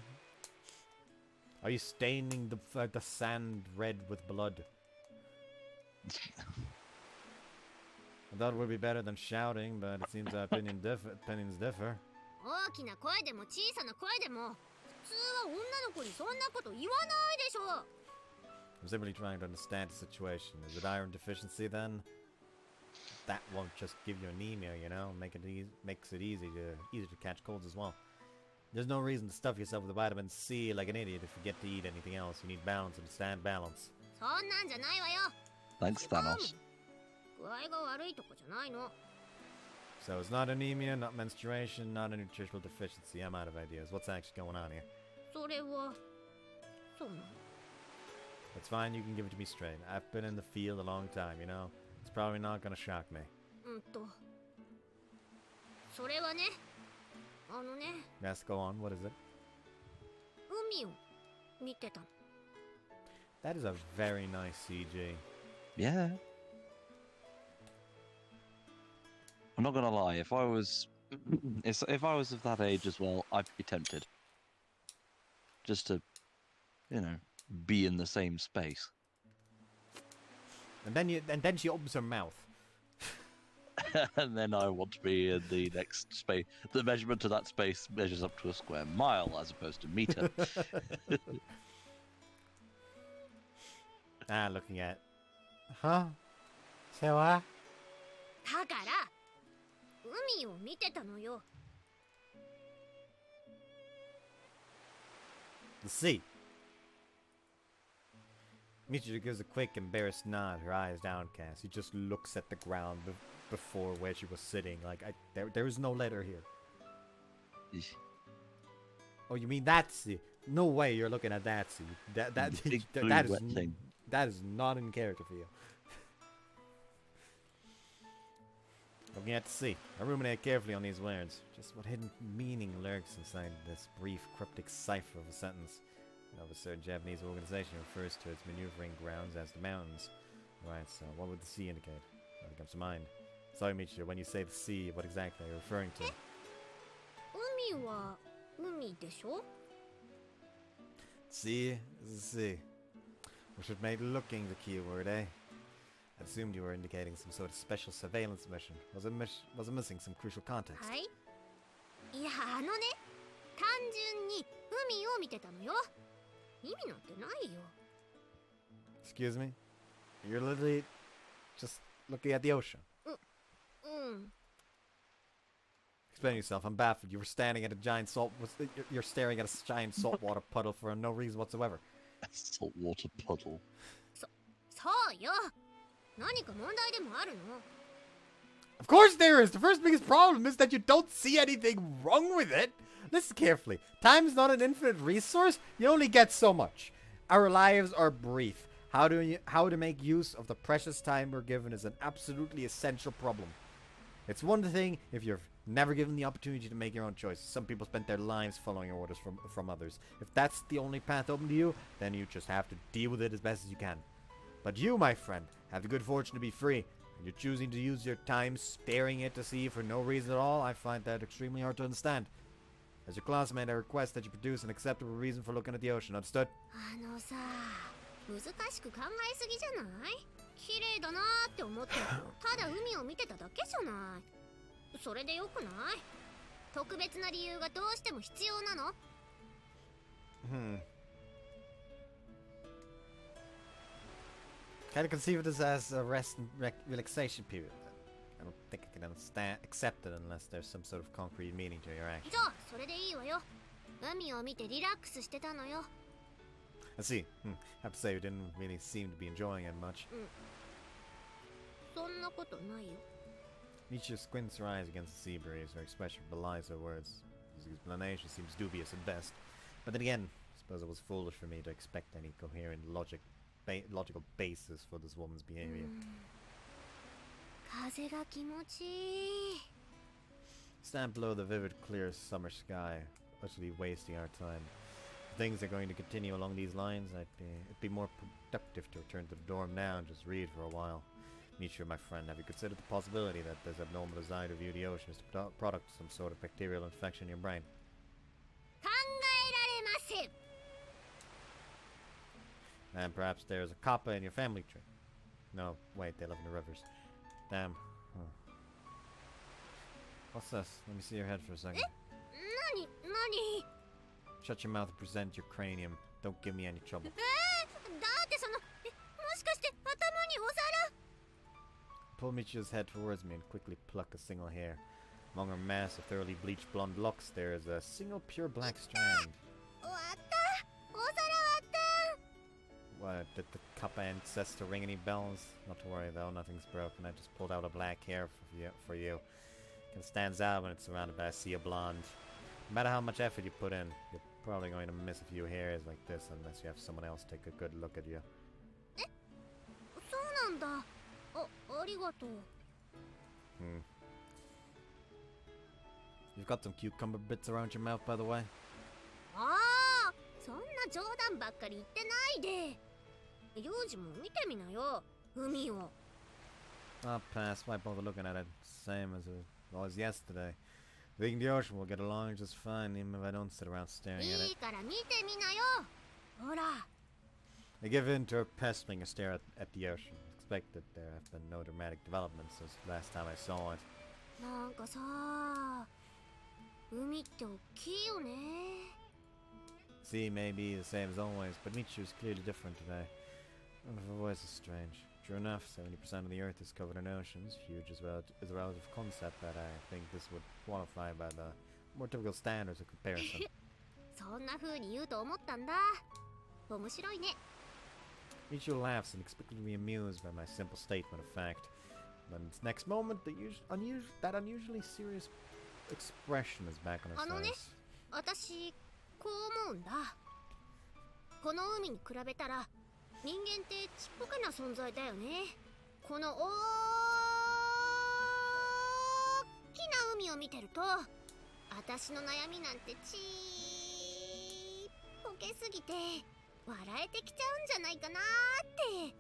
Are you staining the sand red with blood? I thought it would be better than shouting, but it seems our opinions differ. 大きな声でも小さな声でも普通は女の子にそんなこと言わないでしょ。 I'm simply trying to understand the situation. Is it iron deficiency then? That won't just give you anemia, you know. Makes it easy to catch colds as well. There's no reason to stuff yourself with vitamin C like an idiot if you get to eat anything else. You need balance, understand balance. そんなんじゃないわよ。 Thanks, Thanos. 具合が悪いとかじゃないの。 So it's not anemia, not menstruation, not a nutritional deficiency. I'm out of ideas. What's actually going on here? それはそうなの。 It's fine, you can give it to me straight. I've been in the field a long time, you know. It's probably not gonna shock me. それはね、Yes, go on. What is it? 海を見てたの。 That is a very nice CG. Yeah. I'm not gonna lie, if I was of that age as well, I'd be tempted. Just to, be in the same space. And then she opens her mouth. And then I want to be in the next space. The measurement of that space measures up to a square mile as opposed to meter. Looking at. Huh? Say what? だから海を見てたのよ。 The sea. Michiru gives a quick, embarrassed nod, her eyes downcast. He just looks at the ground before where she was sitting. Like, there is no letter here. Oh, you mean that sea? No way you're looking at that sea. That is not in character for you. Looking at the sea. I ruminate carefully on these words. Just what hidden meaning lurks inside this brief, cryptic cipher of a sentence. Of a certain Japanese organization refers to its maneuvering grounds as the mountains. Right, so what would the sea indicate? Nothing comes to mind. Sorry, Michiru, when you say the sea, what exactly are you referring to? 海は海でしょ？ See? See. We should make looking the keyword, eh? I assumed you were indicating some sort of special surveillance mission. Was it missing some crucial context? はい。いや、単純に海を見てたのよ。意味なんてないよ。Excuse me? You're literally just looking at the ocean. うん。Explain yourself. I'm baffled. You were standing at a giant You're staring at a giant saltwater puddle for no reason whatsoever. A saltwater puddle. そうよ。何か問題でもあるの？ Of course there is! The first biggest problem is that you don't see anything wrong with it! Listen carefully. Time is not an infinite resource. You only get so much. Our lives are brief. How to make use of the precious time we're given is an absolutely essential problem. It's one thing if you're never given the opportunity to make your own choices. Some people spend their lives following orders from others. If that's the only path open to you, then you just have to deal with it as best as you can. But you, my friend, have the good fortune to be free. And you're choosing to use your time sparing it to sea for no reason at all. I find that extremely hard to understand. As your classmate, I request that you produce an acceptable reason for looking at the ocean. Understood? さ、難しく考えすぎじゃない？綺麗だなーって思ってただ海を見てただけじゃない。それでよくない？特別な理由がどうしても必要なの？ Kind of conceive it as a rest and relaxation period. I don't think I can accept it unless there's some sort of concrete meaning to your action. じゃあそれでいいわよ。海を見てリラックスしてたのよ。I see. Have to say you didn't really seem to be enjoying it much. そんなことないよ。Nietzsche squints her eyes against the sea breeze. Her expression belies her words. His explanation seems dubious at best. But then again, I suppose it was foolish for me to expect any coherent logical basis for this woman's behavior. 風が気持ちいい。 Stand below the vivid, clear summer sky, utterly wasting our time. If things are going to continue along these lines, it'd be more productive to return to the dorm now and just read for a while. Nietzsche, my friend, have you considered the possibility that this abnormal desire to view the ocean is the product of some sort of bacterial infection in your brain? 考えられません。 And perhaps there's a kappa in your family tree. No, wait, they live in the rivers. Damn. What's this? Let me see your head for a second. 何 Shut your mouth and present your cranium. Don't give me any trouble. だってもしかして頭にお皿 Pull Michi's head towards me and quickly pluck a single hair. Among her mass of thoroughly bleached blonde locks, there is a single pure black strand. 終わったお皿割った What, did the kappa ancestor ring any bells? Not to worry though, nothing's broken. I just pulled out a black hair for you. It stands out when it's surrounded by a sea of blonde. No matter how much effort you put in, you're probably going to miss a few hairs like this unless you have someone else take a good look at you. そうなんだ。ありがとう。You've got some cucumber bits around your mouth, by the way. ああ、そんな冗談ばっかり言ってないで。幼児も見てみなよ、海を。I'll pass. Why bother looking at it? Same as it was yesterday. I think the ocean will get along just fine, even if I don't sit around staring at いい it. から見てみなよ。ほら。 I give in to her pestering and stare at the ocean. Expect that there have been no dramatic developments since the last time I saw it. なんかさ、海って大きいよね。 Sea may be the same as always, but Michu is clearly different today. Her voice is strange. True enough, 70% of the Earth is covered in oceans. Huge is a relative concept that I think this would qualify by the more typical standards of comparison. そんな風に言うと思ったんだ。面白いね。 Michu laughs, inexplicably amused by my simple statement of fact. Then its next moment, that unusually serious expression is back on her face. 私、こう思うんだ。この海に比べたら、人間ってちっぽけな存在だよね。この大きな海を見てると、私の悩みなんてちっぽけすぎて笑えてきちゃうんじゃないかなーって。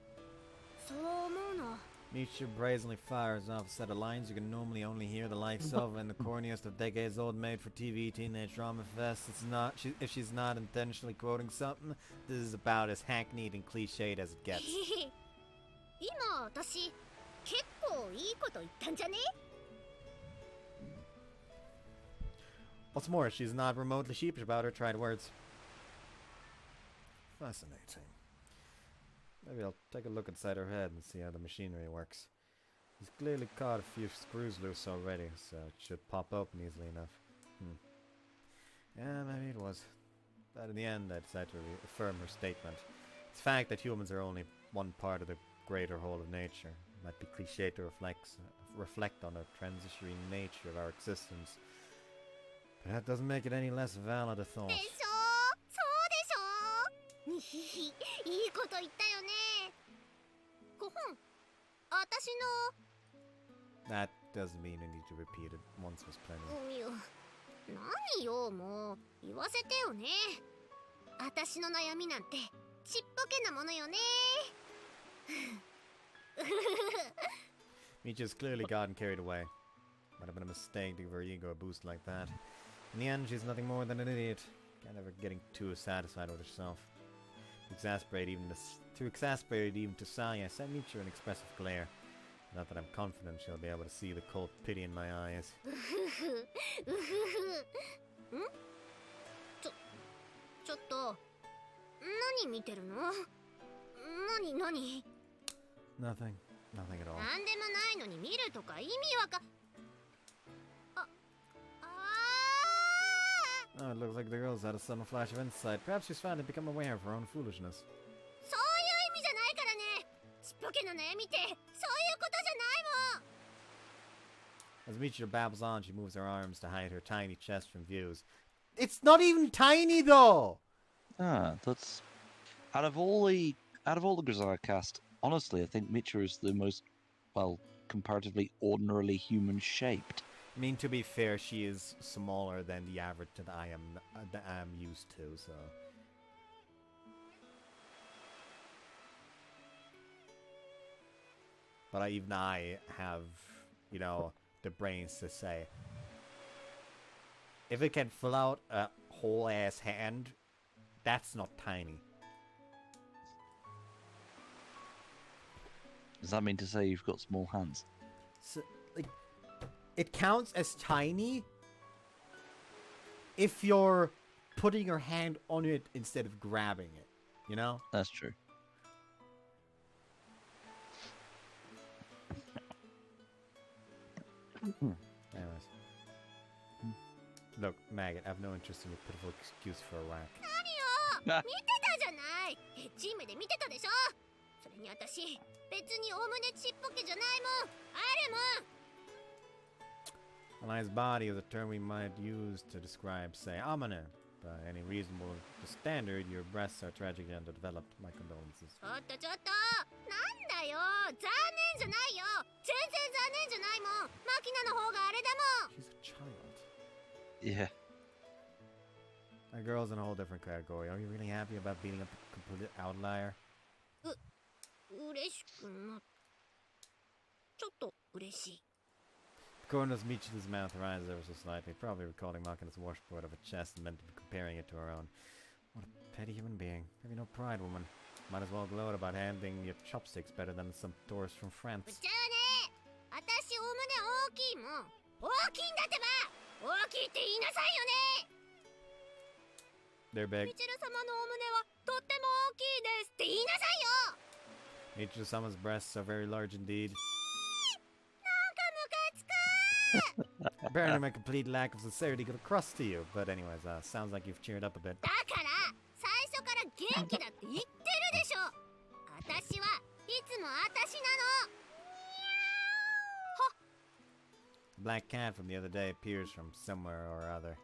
そう思うの。Michu brazenly fires off a set of lines you can normally only hear the likes of in the corniest of decades-old made-for-TV teenage drama fest. It's not. If she's not intentionally quoting something, this is about as hackneyed and cliched as it gets. 今私結構いいこと言ったんじゃね What's more, she's not remotely sheepish about her tried words. Fascinating. Maybe I'll take a look inside her head and see how the machinery works. He's clearly caught a few screws loose already, so it should pop open easily enough. Yeah, maybe it was. But in the end, I decided to affirm her statement. It's the fact that humans are only one part of the greater whole of nature. It might be cliché to reflect on the transitionary nature of our existence. But that doesn't make it any less valid a thought. でしょそうでしょにひひいいこと言ったよね5本私 That doesn't mean I need to repeat it. Once was plenty. の何よもう言わせてよね私の悩みなんてちっぽけなものよね Michi's clearly gotten carried away. Might have been a mistake to give her ego a boost like that. In the end, she's nothing more than an idiot. Can't ever getting too satisfied with herself. To exasperate even to Saya, I sent Michi an expressive glare. Not that I'm confident she'll be able to see the cold pity in my eyes. ちょっと何見てるの何 Nothing. Nothing at all. なんでもないのに見るとか意味わか Oh, it looks like the girl's had a sudden flash of insight. Perhaps she's finally become aware of her own foolishness. そういう意味じゃないからねちっぽけな悩みってそういうことじゃないもん As Michi babbles on, she moves her arms to hide her tiny chest from views. It's not even tiny, though! Ah, that's out of all the Grisaia cast. Honestly, I think Micha is the most, well, comparatively ordinarily human-shaped. I mean, to be fair, she is smaller than the average that I am used to, so... But even I have, you know, the brains to say, if it can fill out a whole-ass hand, that's not tiny. Does that mean to say you've got small hands? So, like, it counts as tiny if you're putting your hand on it instead of grabbing it, you know? That's true. Anyways. Look, Maggot, I have no interest in your pitiful excuse for a whack. 何よ見てたじゃないエッチー目で見てたでしょそれに私別にお胸ちっぽけじゃないもんあるもん A nice body is a term we might use to describe, say, omine. By any reasonable standard, your breasts are tragically underdeveloped. My condolences. ちょっとなんだよ残念じゃないよ全然残念じゃないもんマキナの方があれだもん She's a child. Yeah. That girl's in a whole different category. Are you really happy about beating up a complete outlier? 嬉しくなちょっと嬉しい The corners meet his mouth, her eyes ever so slightly, probably recalling Makina's washboard of a chest and meant to be comparing it to her own. What a petty human being. Have you no pride, woman? Might as well gloat about handling your chopsticks better than some tourist from じ France. ゃあね私お胸大きいもん大きいんだってば大きいって言いなさいよね They're big. ミチル様のお胸はとっても大きいですって言いなさいよ Michiru-sama's breasts are very large indeed. なんかムカつく Apparently my complete lack of sincerity got across to you. But anyways, sounds like you've cheered up a bit. だから最初から元気だって言ってるでしょ私はいつも私なの The black cat from the other day appears from somewhere or other.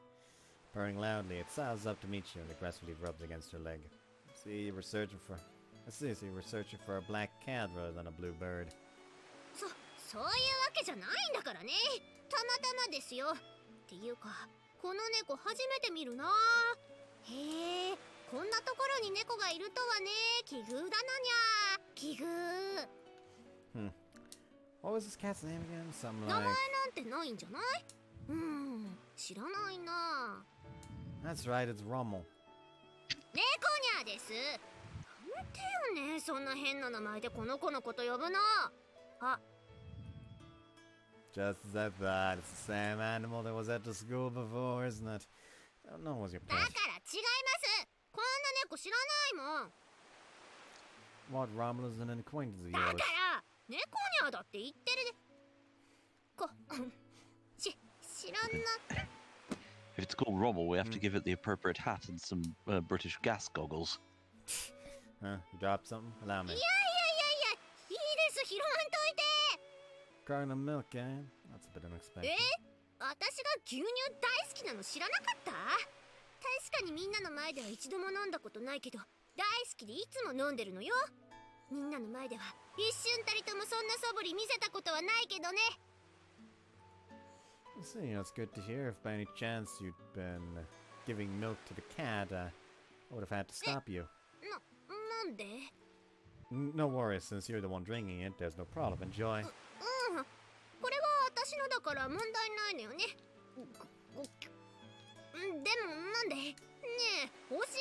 Purring loudly, it sighs up to meet you and aggressively rubs against her leg. I see you were searching for a black cat rather than a blue bird. そういうわけじゃないんだからねたまたまですよっていうかこの猫初めて見るなへえこんなところに猫がいるとはね奇遇だなにゃ奇遇 What was this cat's name again? Something 名前 like... なんてないんじゃない？知らないな。 That's right, it's Rommel. 猫にゃです。やめてよね、そんな変な名前でこの子のこと呼ぶの。あ、 Just as I thought, it's the same animal that was at the school before, isn't it? I don't know what was your だから pet. 違います。こんな猫知らないもん。 What, Rommel is an acquaintance of だか yours? ら猫にゃだって言ってるで。知らな。 If it's called Rommel, we have to give it the appropriate hat and some British gas goggles. Huh? You dropped something? Allow い me. やいやいやいや、いいです、拾わんといて。 Carton of milk, eh? That's a bit unexpected. 私が牛乳大好きなの知らなかった？確かにみんなの前では一度も飲んだことないけど、大好きでいつも飲んでるのよ。みんなの前では一瞬たりともそんな素振り見せたことはないけどね。 So, you know, it's good to hear. If by any chance you'd been giving milk to the cat, I would have had to stop you. なんで？ No worries, since you're the one drinking it, there's no problem. Enjoy. これは私のだから問題ないのよね。でもなんで？ねえ、教えなさ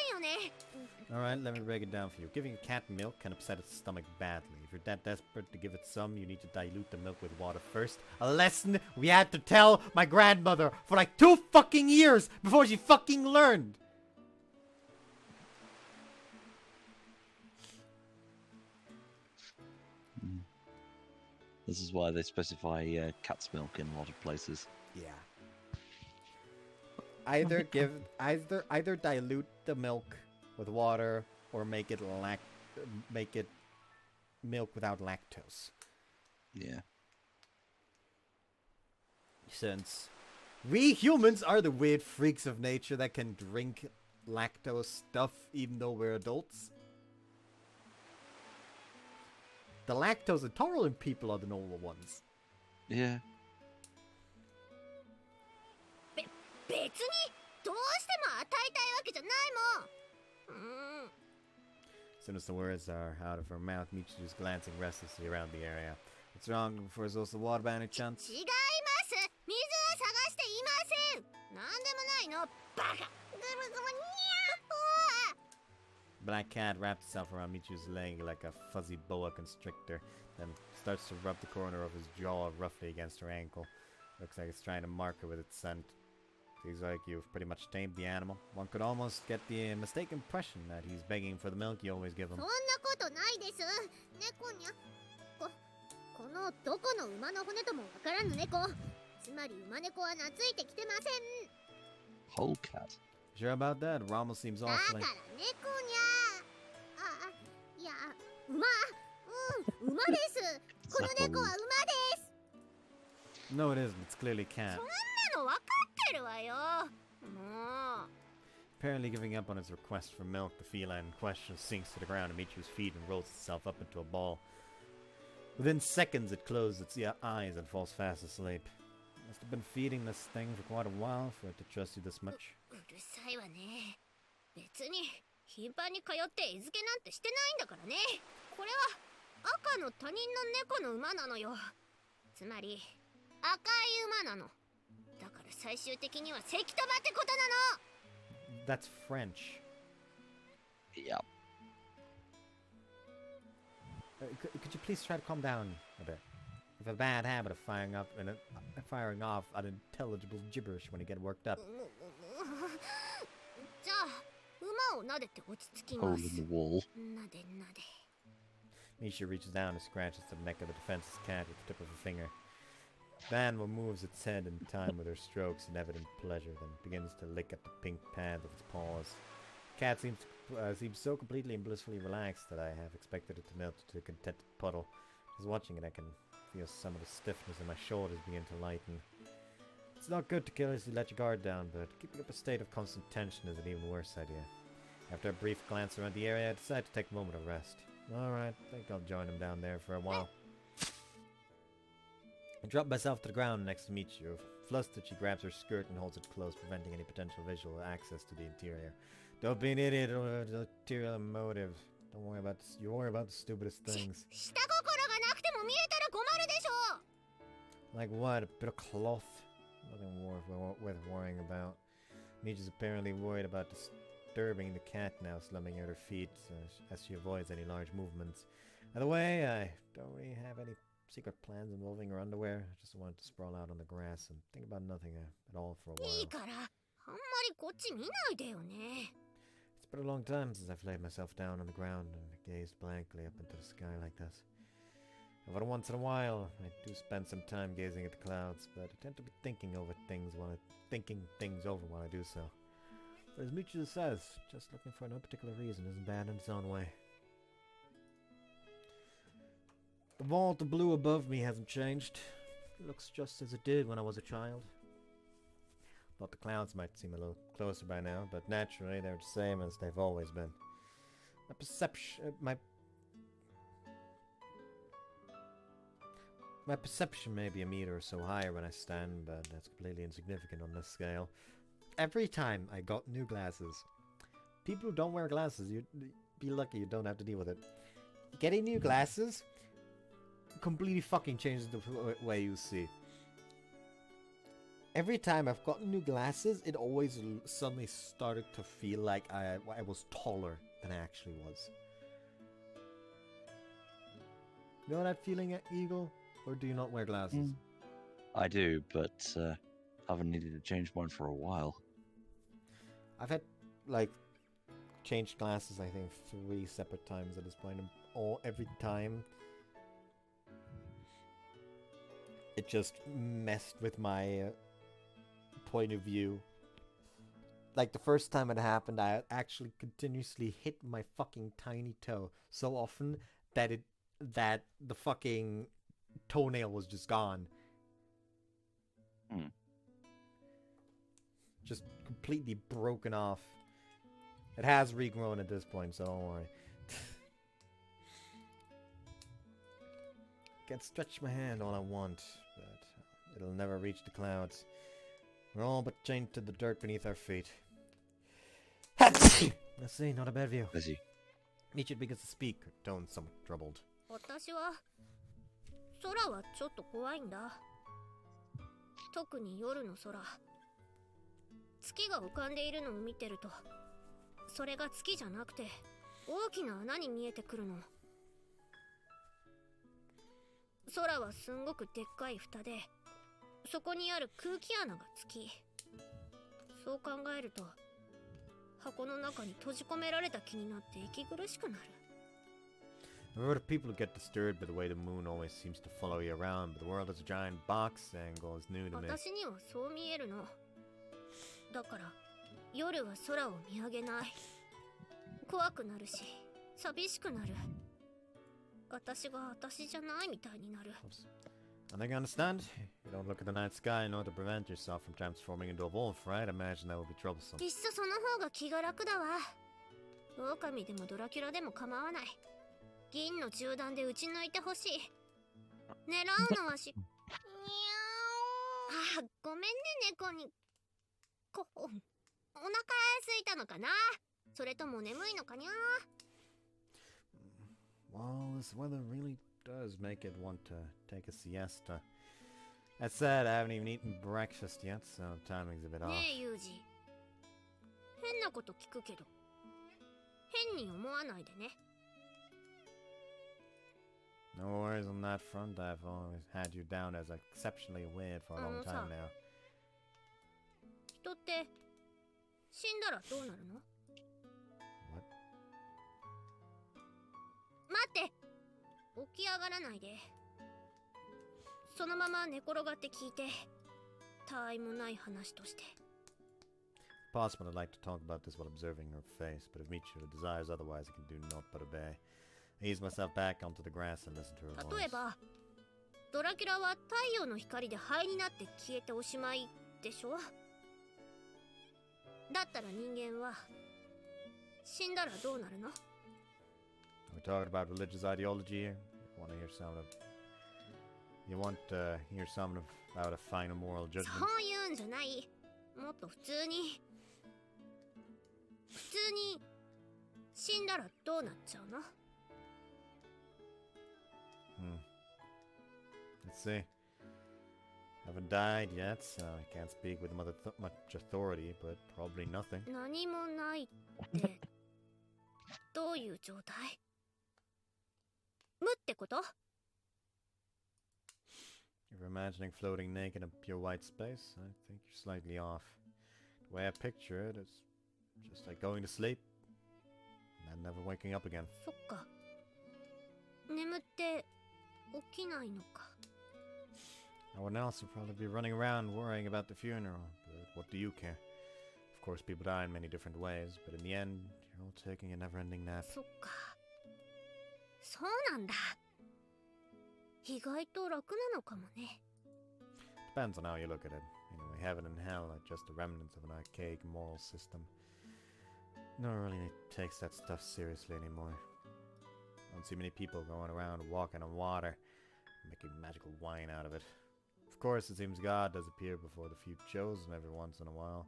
いよね。 Alright, let me break it down for you. Giving a cat milk can upset its stomach badly. If you're that desperate to give it some, you need to dilute the milk with water first. A lesson we had to tell my grandmother for like 2 fucking years before she fucking learned! This is why they specify cat's milk in a lot of places. Yeah. Either either dilute the milk with water or make it milk without lactose. Yeah. Since we humans are the weird freaks of nature that can drink lactose stuff even though we're adults. The lactose intolerant people are the normal ones. Yeah. 別にどうしても与えたいわけじゃないもん。As soon as the words are out of her mouth, Michiru's glancing restlessly around the area. What's wrong before it's also water by any chance? 違います。水は探していません。なんでもないの。バカ。ぐるぐるにゃー。 Black cat wrapped itself around Michiru's leg like a fuzzy boa constrictor, then starts to rub the corner of his jaw roughly against her ankle. Looks like it's trying to mark her with its scent. Seems like you've pretty much tamed the animal. One could almost get the mistaken impression that he's begging for the milk you always give him. そんなことないです。猫にゃ。このどこの馬の骨ともわからぬ猫。つまり馬猫は懐いてきてません。 Whole cat. Sure about that? Rommel seems だから awfully... 猫にゃ。いや、馬です。この猫は馬です。 No, it isn't. It's clearly cat. そんなのわかってるわよ。もう。 Apparently giving up on his request for milk, the feline in question sinks to the ground at Michiru's feet and rolls itself up into a ball. Within seconds, it closes its eyes and falls fast asleep. Must have been feeding this thing for quite a while for it to trust you this much. うるさいわね。別に頻繁に通って餌付けなんてしてないんだからね。これは赤の他人の猫の馬なのよ。つまり赤い馬なの。だから最終的には石飛馬ってことなの。 That's French. Yep. Could you please try to calm down a bit? You have a bad habit of firing off unintelligible gibberish when you get worked up. じゃあ馬を撫でて落ち着き Hole ます。 in the wall. 撫で撫で。 Misha reaches down and scratches the neck of the defenseless cat with the tip of her finger. The animal moves its head in time with her strokes in evident pleasure, then begins to lick at the pink pad of its paws. The cat seems so completely and blissfully relaxed that I have expected it to melt into a contented puddle. As watching it, I can feel some of the stiffness in my shoulders begin to lighten. It's not good to carelessly let your guard down, but keeping up a state of constant tension is an even worse idea. After a brief glance around the area, I decide to take a moment of rest. Alright, I think I'll join him down there for a while. I drop myself to the ground next to Michiru. Flustered, she grabs her skirt and holds it close, preventing any potential visual access to the interior. Don't be an idiot or the ulterior motive. Don't worry about this. You worry about the stupidest things. 下心がなくても見えたら困るでしょ Like what? A bit of cloth? Nothing worth worrying about. Michi's apparently worried about disturbing the cat now, slumming at her feet as she avoids any large movements. By the way, I don't really have any secret plans involving her underwear. I just wanted to sprawl out on the grass and think about nothing at all for a while. いいから、あんまりこっち見ないでよね。It's been a long time since I've laid myself down on the ground and gazed blankly up into the sky like this. Every once in a while, I do spend some time gazing at the clouds, but I tend to be thinking things over while I do so. But as Michiru says, just looking for no particular reason isn't bad in its own way. The vault of blue above me hasn't changed. It looks just as it did when I was a child. Thought the clouds might seem a little closer by now, but naturally they're the same as they've always been. My perception may be a meter or so higher when I stand, but that's completely insignificant on this scale. Every time I got new glasses, people who don't wear glasses, you'd be lucky you don't have to deal with it. Getting new glasses completely fucking changes the way you see. Every time I've gotten new glasses, it always suddenly started to feel like I was taller than I actually was. You know that feeling, Eagle? Or do you not wear glasses? I do, but haven't needed to change mine for a while. I've had, like, changed glasses, I think, 3 separate times at this point. And every time, it just messed with my point of view. Like, the first time it happened, I actually continuously hit my fucking tiny toe so often that the fucking toenail was just gone. Just completely broken off. It has regrown at this point, so don't worry. Can stretch my hand all I want, but it'll never reach the clouds. We're all but chained to the dirt beneath our feet. Let's see, not a bad view. Busy. Michi begins to speak, her tone somewhat troubled. 私は空はちょっと怖いんだ。特に夜の空。月が浮かんでいるのを見てると、それが月じゃなくて大きな穴に見えてくるの。空はすんごくでっかい蓋で、そこにある空気穴が月。そう考えると、箱の中に閉じ込められた気になって息苦しくなる。I've heard of people who get disturbed by the way the moon always seems to follow you around, but the world is a giant box angle is new to me. 私にはそう見えるの。だから、夜は空を見上げない。怖くなるし、寂しくなる。私が私じゃないみたいになる。I think I understand. You don't look at the night sky in order to prevent yourself from transforming into a wolf, right? I imagine that would be troublesome. きっそその方が気が楽だわ。狼でもドラキュラでも構わない。銀の銃弾で撃ち抜いてほしい。狙うのはし。にゃー。あ、ごめんね、猫に。お腹空いたのかな？それとも眠いのかにゃー？ Well, this weather really does make it want to take a siesta. That said, I haven't even eaten breakfast yet, so timing's a bit off. ねえ、ユージ。変なこと聞くけど、変に思わないでね。No worries on that front. I've always had you down as exceptionally weird for a long time now. 人って死んだらどうなるの？ What? 待って、起き上がらないで。そのまま寝転がって聞いて。たわいもない話として。Possible I'd like to talk about this while observing her face, but if Michiru desires otherwise, I can do naught but obey. I ease myself back onto the grass and listen to her voice. 例えば、ドラキュラは太陽の光で灰になって消えておしまいでしょ？だったら人間は死んだらどうなるの？ We're talking about religious ideology here. You want to hear something about a final moral judgment? そういうんじゃない。もっと普通に死んだらどうなっちゃうの？ see. Haven't died yet, so I can't speak with much authority, but probably nothing. 何もないってどういう状態？無ってこと？ If you're imagining floating naked in pure white space, I think you're slightly off. The way I picture it is just like going to sleep and never waking up again. そっか。眠って起きないのか。No one else would probably be running around worrying about the funeral, but what do you care? Of course, people die in many different ways, but in the end, you're all taking a never-ending nap. そっか。そうなんだ。意外と楽なのかもね。Depends on how you look at it. Anyway, heaven and hell are just the remnants of an archaic moral system. No one really takes that stuff seriously anymore. I don't see many people going around walking on water, making magical wine out of it. Of course, it seems God does appear before the few chosen every once in a while.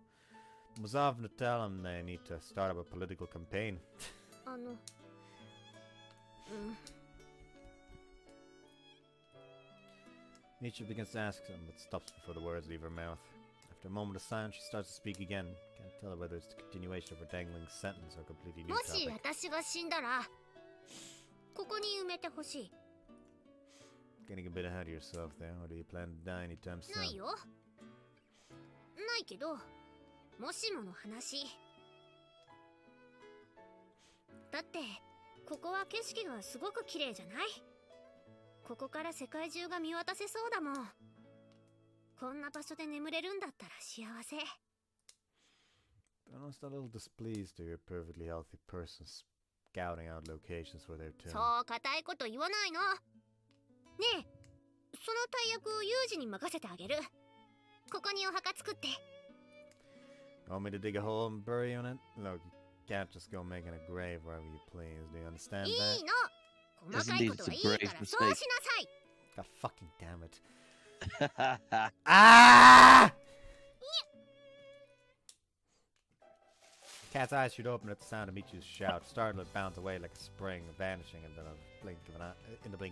It was often to tell them they need to start up a political campaign. Nietzsche begins to ask them, but stops before the words leave her mouth. After a moment of silence, she starts to speak again. Can't tell whether it's the continuation of her dangling sentence or a completely new もし topic. 私が死んだら、ここに埋めてほしい。Getting a bit ahead of yourself there, or do you plan to die anytime な soon? いよ。ないけど、もしもの話。だって、ここは景色がすごく綺麗じゃない？ここから世界中が見渡せそうだもん。こんな場所で眠れるんだったら幸せ。I'm just a little displeased to hear a perfectly healthy person scouting out locations for their tomb. そう固いこと言わないの。ねえ、その大役をユージに任せてあげる。ここにお墓作って。Want me to dig a hole and bury you in it? Look, you can't just go making a grave wherever you please. Do you understand い that? いの。細かいことはいいからそうしなさい。God fucking damn it. Ah! Cat's eyes shoot open at the sound of Michi's shout. Startled, it bounds away like a spring, vanishing in the blink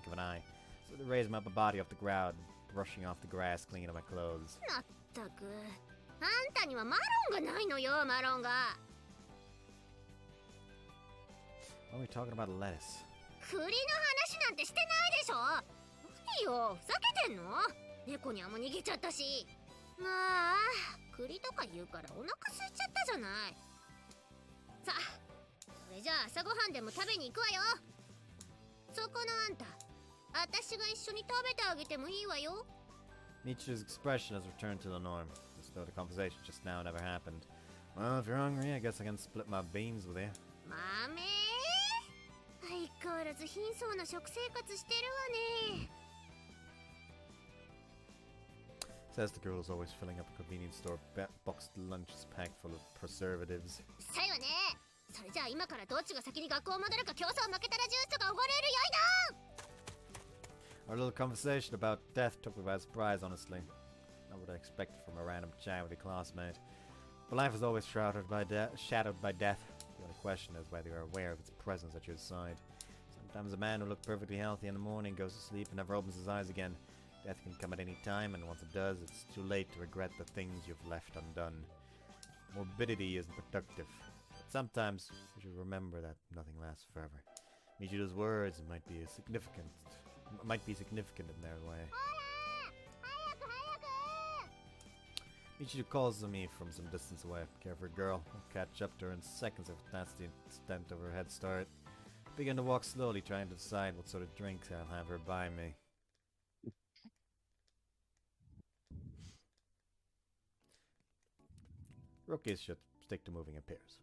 of an eye. So they raise him up a body off the ground, brushing off the grass, cleaning up my clothes. まったく、あんたにはマロンがないのよ、マロンが。Why are we talking about lettuce? 栗の話なんてしてないでしょ。何よ、ふざけてんの？猫にゃも逃げちゃったし。まあ、栗とか言うからお腹空いちゃったじゃない。さあ、それじゃあ朝ごはんでも食べに行くわよ。そこのあんた、私が一緒に食べてあげてもいいわよ。Nietzsche's expression has returned to the norm, as though the conversation just now never happened. Well, if you're hungry, I guess I can split my beans with you. 豆？相変わらず貧相な食生活してるわね。Says the girl is always filling up a convenience store boxed lunches packed full of preservatives. さよね。それじゃあ今からどっちが先に学校戻るか競争負けたらジュースとかおごれるよいな。 Our little conversation about death took me by surprise, honestly. Not what I expected from a random chat with a classmate. But life is always shadowed by death. The only question is whether you're aware of its presence at your side. Sometimes a man who looked perfectly healthy in the morning goes to sleep and never opens his eyes again. Death can come at any time, and once it does, it's too late to regret the things you've left undone. Morbidity isn't productive, but sometimes we should remember that nothing lasts forever. Michiru's words might be significant in their way. Michiru calls to me from some distance away. Care for a girl. I'll catch up to her in seconds if that's the extent of her head start. Begin to walk slowly, trying to decide what sort of drinks I'll have her buy me. Rookies should stick to moving in pairs.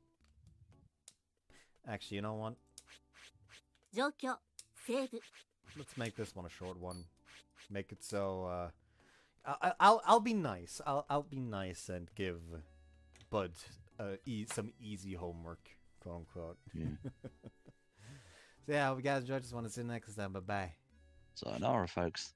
Actually, you know what? 状況、セーブ。 Let's make this one a short one. Make it so, I'll be nice. I'll be nice and give Bud some easy homework, quote unquote. Yeah. So yeah, I hope you guys enjoyed. Just want to see you next time. Bye bye. Sayonara, folks.